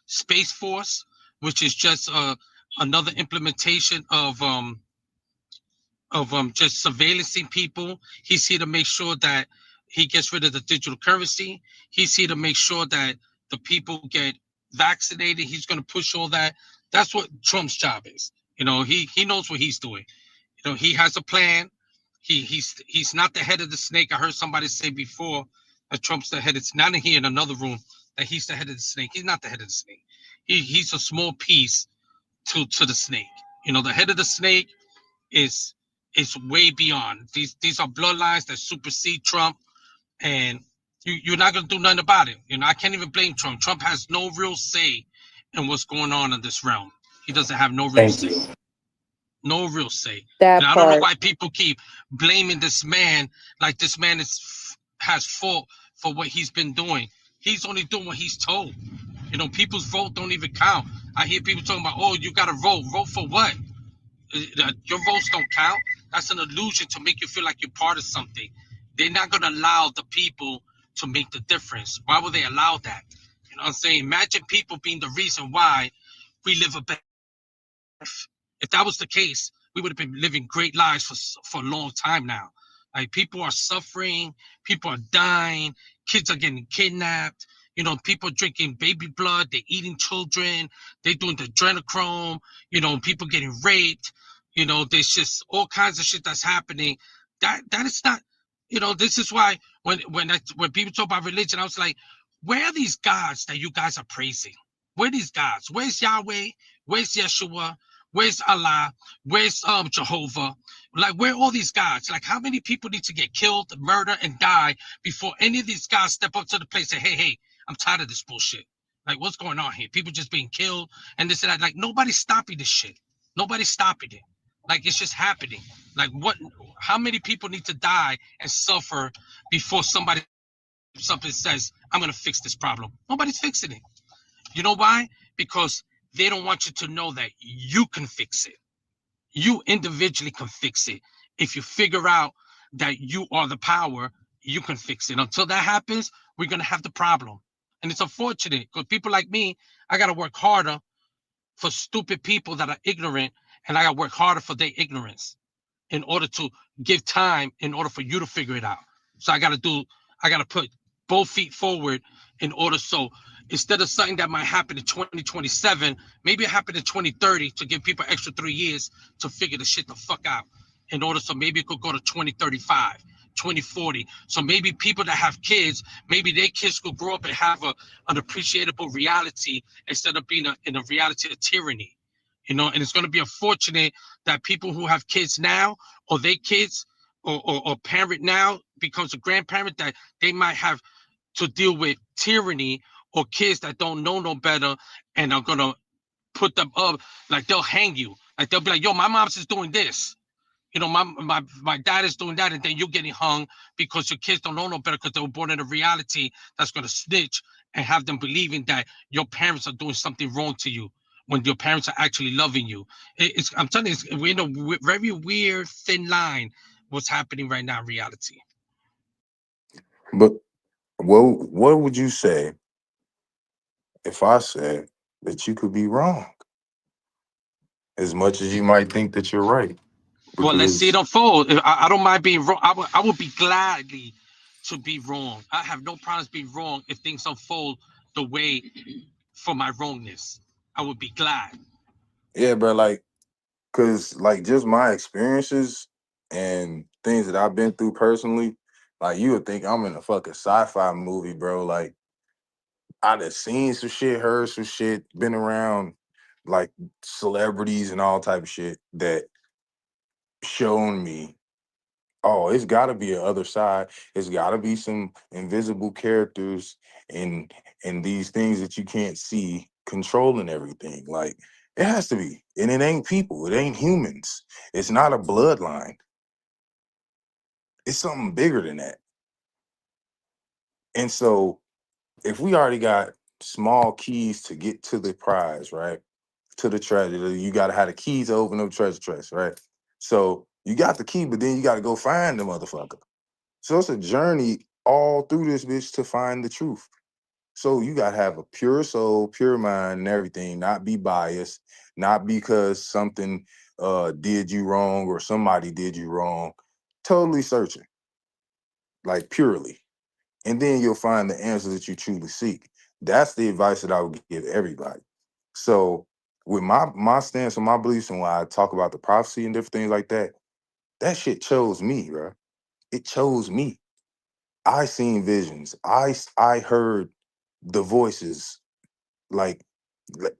Space Force, which is just another implementation of just surveillancing people. He's here to make sure that he gets rid of the digital currency. He's here to make sure that the people get vaccinated. He's going to push all that. That's what Trump's job is. He knows what he's doing. He has a plan. He's not the head of the snake. I heard somebody say before that Trump's the head. It's not in here in another room that he's the head of the snake. He's not the head of the snake. He's a small piece to the snake. The head of the snake is way beyond. These are bloodlines that supersede Trump, and you're not gonna do nothing about it. I can't even blame Trump. Trump has no real say in what's going on in this realm. He doesn't have no real Thank say. you. No real say. And That I don't know part. why people keep blaming this man like this man has fault for what he's been doing. He's only doing what he's told. People's vote don't even count. I hear people talking about, oh, you got to vote. Vote for what? Your votes don't count. That's an illusion to make you feel like you're part of something. They're not going to allow the people to make the difference. Why would they allow that? You know what I'm saying? Imagine people being the reason why we live a better life. If that was the case, we would have been living great lives for a long time now. Like people are suffering, people are dying, kids are getting kidnapped. You know, people drinking baby blood, they're eating children, they're doing the adrenochrome. You know, people getting raped. You know, there's just all kinds of shit that's happening. That is not. You know, this is why when people talk about religion, I was like, where are these gods that you guys are praising? Where are these gods? Where's Yahweh? Where's Yeshua? Where's Allah? Where's Jehovah? Like, where are all these guys? Like, how many people need to get killed, murdered, and die before any of these guys step up to the place and say, hey, I'm tired of this bullshit. Like, what's going on here? People just being killed and this and that. Like, nobody's stopping this shit. Nobody's stopping it. Like, it's just happening. Like, what? How many people need to die and suffer before something says, I'm going to fix this problem? Nobody's fixing it. You know why? Because they don't want you to know that you can fix it. You individually can fix it. If you figure out that you are the power, you can fix it. Until that happens, we're going to have the problem. And it's unfortunate because people like me, I got to work harder for stupid people that are ignorant, and I got to work harder for their ignorance in order to give time in order for you to figure it out. So I got to put both feet forward in order. So instead of something that might happen in 2027, maybe it happened in 2030 to give people extra 3 years to figure the shit the fuck out in order. So maybe it could go to 2035, 2040. So maybe people that have kids, maybe their kids could grow up and have an appreciable reality instead of being in a reality of tyranny. You know, and it's going to be unfortunate that people who have kids now or their kids or parent now becomes a grandparent, that they might have to deal with tyranny or kids that don't know no better and are going to put them up. Like, they'll hang you. Like, they'll be like, yo, my mom's is doing this. You know, my dad is doing that, and then you're getting hung because your kids don't know no better because they were born in a reality that's going to snitch and have them believing that your parents are doing something wrong to you when your parents are actually loving you. I'm telling you, we're in a very weird thin line what's happening right now in reality. But what would you say if I said that you could be wrong as much as you might think that you're right? Well, let's see it Because unfold. I don't mind being wrong. I would be gladly to be wrong. I have no problems being wrong if things unfold the way for my wrongness. I would be glad. yeah, bro, like, cause like just my experiences and things that I've been through personally, like you would think I'm in a fucking sci-fi movie, bro. Like I done seen some shit, heard some shit, been around like celebrities and all type of shit that shown me, oh, it's gotta be a other side. It's gotta be some invisible characters and these things that you can't see controlling everything. Like it has to be. And it ain't people, it ain't humans. It's not a bloodline. It's something bigger than that. And so if we already got small keys to get to the prize, right? To the treasure, you gotta have the keys to open up treasure chest, right? So you got the key, but then you gotta go find the motherfucker. So it's a journey all through this bitch to find the truth. So you gotta have a pure soul, pure mind, and everything, not be biased, not because something did you wrong or somebody did you wrong. Totally searching, like purely. And then you'll find the answers that you truly seek. That's the advice that I would give everybody. So with my stance and my beliefs and when I talk about the prophecy and different things like that, that shit chose me, bro. It chose me. I seen visions. I heard the voices. Like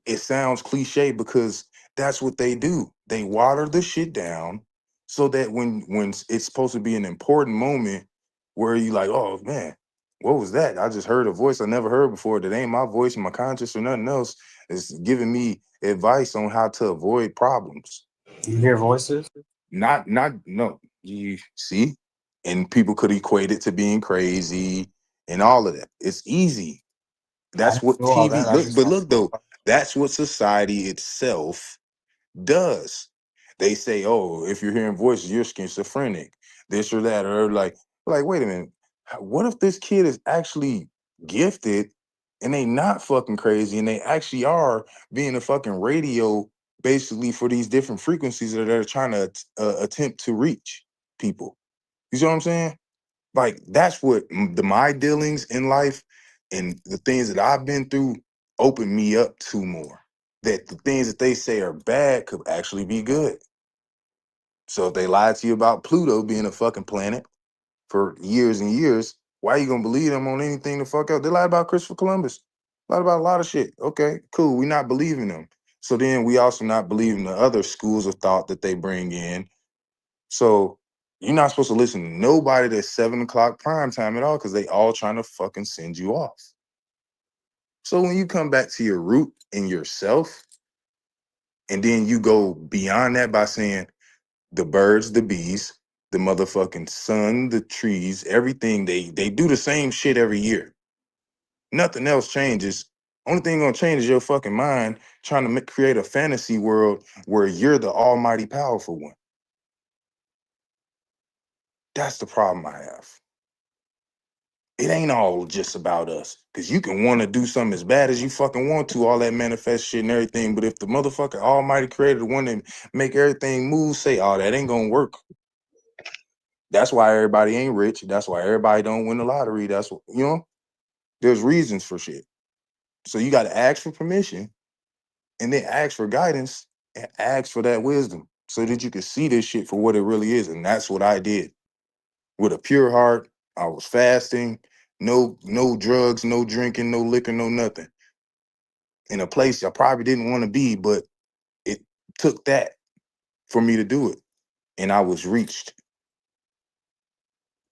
it sounds cliche because that's what they do. They water the shit down so that when it's supposed to be an important moment where you like, oh man, what was that? I just heard a voice I never heard before. That ain't my voice, my conscience, or nothing else. It's giving me advice on how to avoid problems. You hear voices? Not no. You see, and people could equate it to being crazy and all of that. It's easy. I That's didn't what do all TV that. I look. just But asked look you a though, question. that's what society itself does. They say, oh, if you're hearing voices, you're schizophrenic, this or that, or like, wait a minute. What if this kid is actually gifted and they not fucking crazy and they actually are being a fucking radio basically for these different frequencies that they're trying to attempt to reach people? You see what I'm saying? Like, that's what my dealings in life and the things that I've been through open me up to more. That the things that they say are bad could actually be good. So if they lied to you about Pluto being a fucking planet for years and years, why are you gonna believe them on anything the fuck else? They lied about Christopher Columbus, lied about a lot of shit. Okay, cool. We're not believing them. So then we also not believing the other schools of thought that they bring in. So you're not supposed to listen to nobody that's 7 o'clock prime time at all because they all trying to fucking send you off. So when you come back to your root and yourself, and then you go beyond that by saying the birds, the bees, the motherfucking sun, the trees, everything, they do the same shit every year. Nothing else changes. Only thing gonna change is your fucking mind trying to create a fantasy world where you're the almighty powerful one. That's the problem I have. It ain't all just about us. Cause you can want to do something as bad as you fucking want to, all that manifest shit and everything. But if the motherfucker almighty creator, the one that make everything move, say, oh, that ain't gonna work. That's why everybody ain't rich. That's why everybody don't win the lottery. That's what, there's reasons for shit. So you got to ask for permission and then ask for guidance and ask for that wisdom so that you can see this shit for what it really is. And that's what I did with a pure heart. I was fasting, no drugs, no drinking, no liquor, no nothing. In a place I probably didn't want to be, but it took that for me to do it. And I was reached.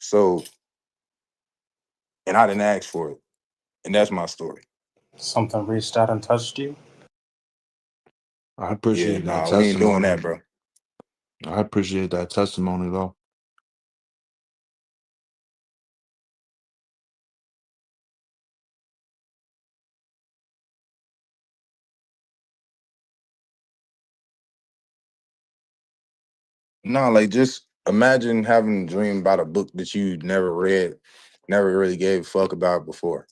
So, and I didn't ask for it. And that's my story. Something reached out and touched you? I Yeah, appreciate that we ain't doing testimony. that, bro. I appreciate that testimony, though. No, like just imagine having a dream about a book that you never read, never really gave a fuck about before.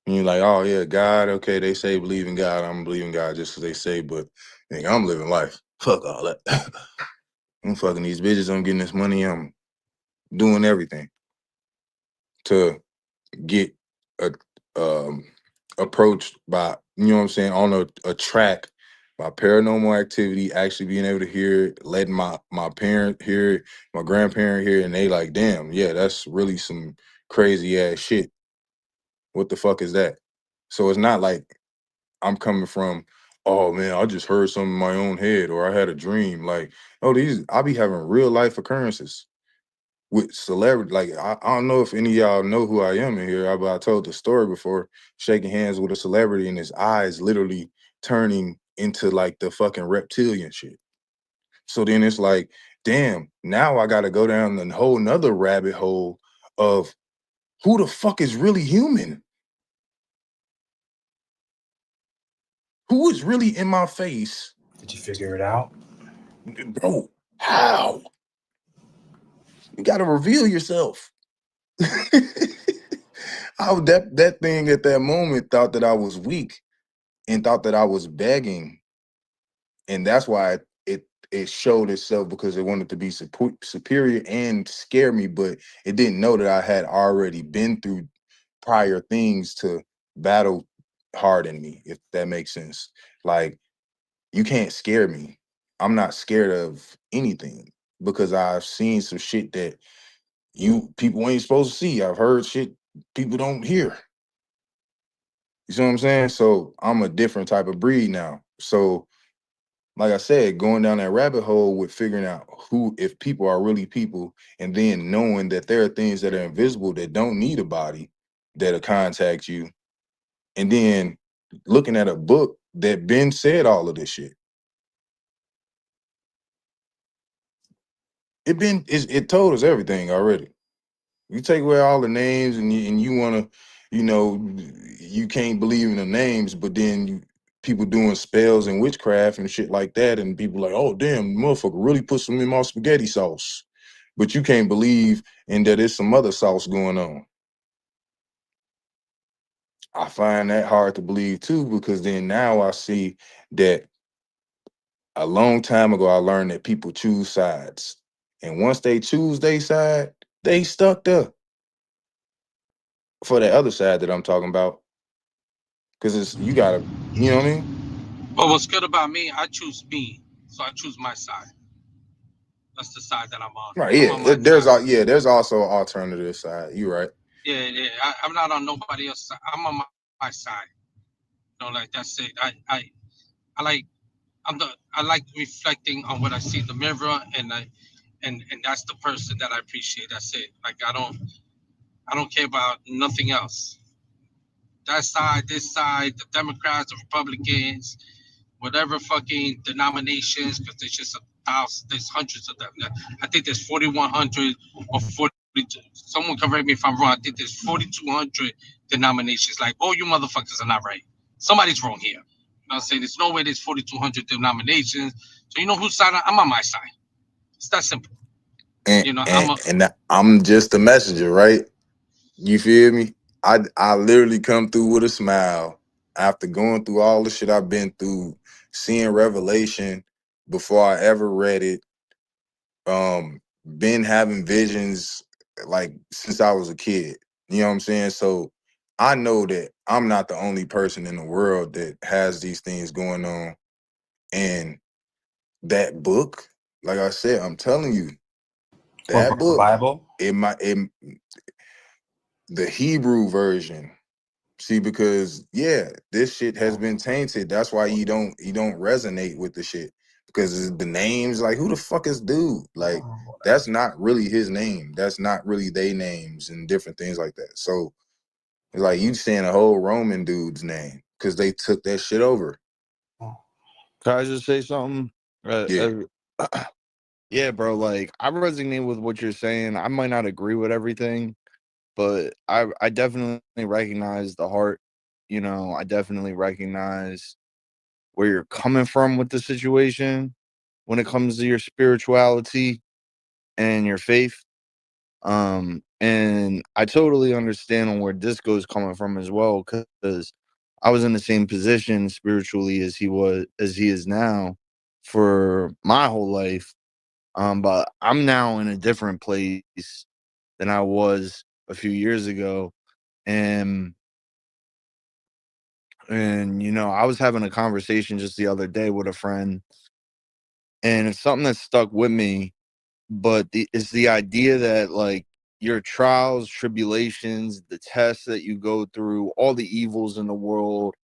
And you're like, oh yeah, God, okay, they say believe in God. I'm believing God just because they say, but nigga, I'm living life. Fuck all that. I'm fucking these bitches, I'm getting this money, I'm doing everything to get a, um, approached by, you know what I'm saying, on a track by paranormal activity, actually being able to hear it, letting my parent hear it, my grandparent hear it, and they like, damn, yeah, that's really some crazy ass shit. What the fuck is that? So it's not like I'm coming from, oh man, I just heard something in my own head or I had a dream. Like, oh, I be having real life occurrences with celebrity. Like, I don't know if any of y'all know who I am in here, but I told the story before, shaking hands with a celebrity and his eyes literally turning into like the fucking reptilian shit. So then it's like, damn, now I gotta go down a whole nother rabbit hole of who the fuck is really human? Who is really in my face? Did you figure it out? Bro, how? You gotta reveal yourself. That thing at that moment thought that I was weak and thought that I was begging, and that's why it showed itself because it wanted to be superior and scare me, but it didn't know that I had already been through prior things to battle harden me, if that makes sense. Like, you can't scare me. I'm not scared of anything because I've seen some shit that you people ain't supposed to see. I've heard shit people don't hear. You see what I'm saying? So I'm a different type of breed now. So, like I said, going down that rabbit hole with figuring out who, if people are really people, and then knowing that there are things that are invisible that don't need a body that'll contact you, and then looking at a book that Ben said all of this shit. It told us everything already. You take away all the names and you want to, you can't believe in the names, but then people doing spells and witchcraft and shit like that, and people like, oh damn, motherfucker really put some in my spaghetti sauce. But you can't believe in that there's some other sauce going on. I find that hard to believe too, because then now I see that a long time ago I learned that people choose sides. And once they choose their side, they stuck there for the other side that I'm talking about. Cause it's you gotta, you know what I mean? But what's good about me, I choose me. So I choose my side. That's the side that I'm on. Right, I'm yeah. on my side. There's also an alternative side. You're right. Yeah. I'm not on nobody else's side. I'm on my side. Like that's it. I like I like reflecting on what I see in the mirror, and that's the person that I appreciate. That's it. Like I don't care about nothing else. That side, this side, the Democrats, the Republicans, whatever fucking denominations, because there's just there's hundreds of them. I think there's 4,100 or 42. Someone correct me if I'm wrong. I think there's 4,200 denominations. Like, oh, you motherfuckers are not right. Somebody's wrong here. You know what I'm saying? There's no way there's 4,200 denominations. So you know whose side I'm on? My side. It's that simple. And You know, and and I'm just a messenger, right? You feel me? I literally come through with a smile after going through all the shit I've been through, seeing Revelation before I ever read it. Been having visions like since I was a kid. You know what I'm saying? So I know that I'm not the only person in the world that has these things going on. And that book, like I said, I'm telling you, What that book? The book, Bible? the Hebrew version. See, because yeah, this shit has been tainted. That's why you don't resonate with the shit. Because the names, like who the fuck is dude? Like, that's not really his name. That's not really they names and different things like that. So it's like you saying a whole Roman dude's name because they took that shit over. Can I just say something? Yeah. Yeah, bro. Like I resonate with what you're saying. I might not agree with everything, but I definitely recognize the heart. You know, I definitely recognize where you're coming from with the situation when it comes to your spirituality and your faith. And I totally understand on where Disco's coming from as well, because I was in the same position spiritually as he is now for my whole life. But I'm now in a different place than I was a few years ago. And you know, I was having a conversation just the other day with a friend, and it's something that stuck with me. But it's the idea that like your trials, tribulations, the tests that you go through, all the evils in the world,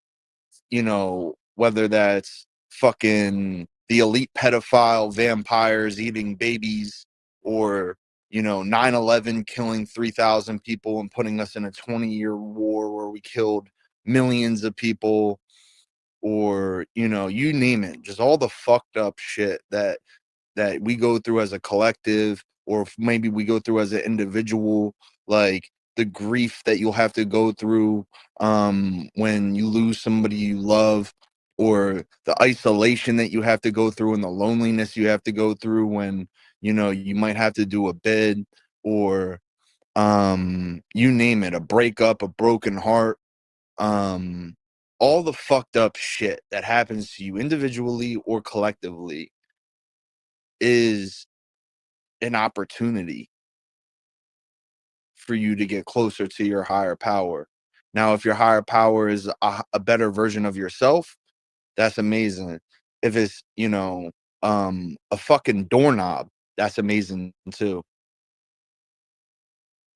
you know, whether that's fucking the elite pedophile vampires eating babies, or you know 9/11 killing 3,000 people and putting us in a 20-year war where we killed millions of people, or you know, you name it, just all the fucked up shit that we go through as a collective, or maybe we go through as an individual, like the grief that you'll have to go through when you lose somebody you love, or the isolation that you have to go through and the loneliness you have to go through when you know you might have to do a bid, or you name it, a breakup, a broken heart, um all the fucked up shit that happens to you individually or collectively is an opportunity for you to get closer to your higher power. Now, if your higher power is a better version of yourself, that's amazing. If it's, you know, a fucking doorknob, that's amazing too.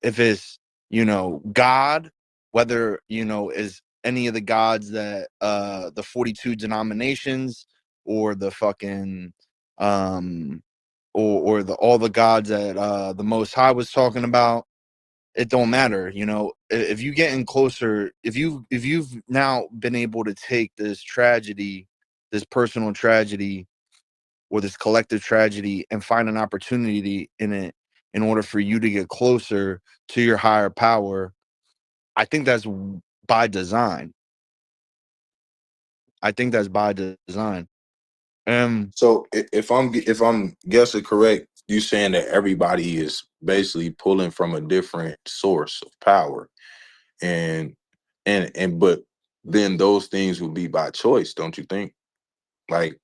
If it's, you know, God, whether, you know, is any of the gods that the 42 denominations, or the fucking or the all the gods that the Most High was talking about, it don't matter. You know, if you getting closer, if you've now been able to take this tragedy, this personal tragedy, or this collective tragedy, and find an opportunity in it in order for you to get closer to your higher power, I think that's by design. I think that's by design. So if I'm guessing correct, you saying that everybody is basically pulling from a different source of power, and but then those things would be by choice, don't you think? Like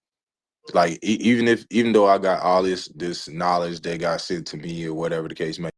even though I got all this knowledge that got sent to me or whatever the case may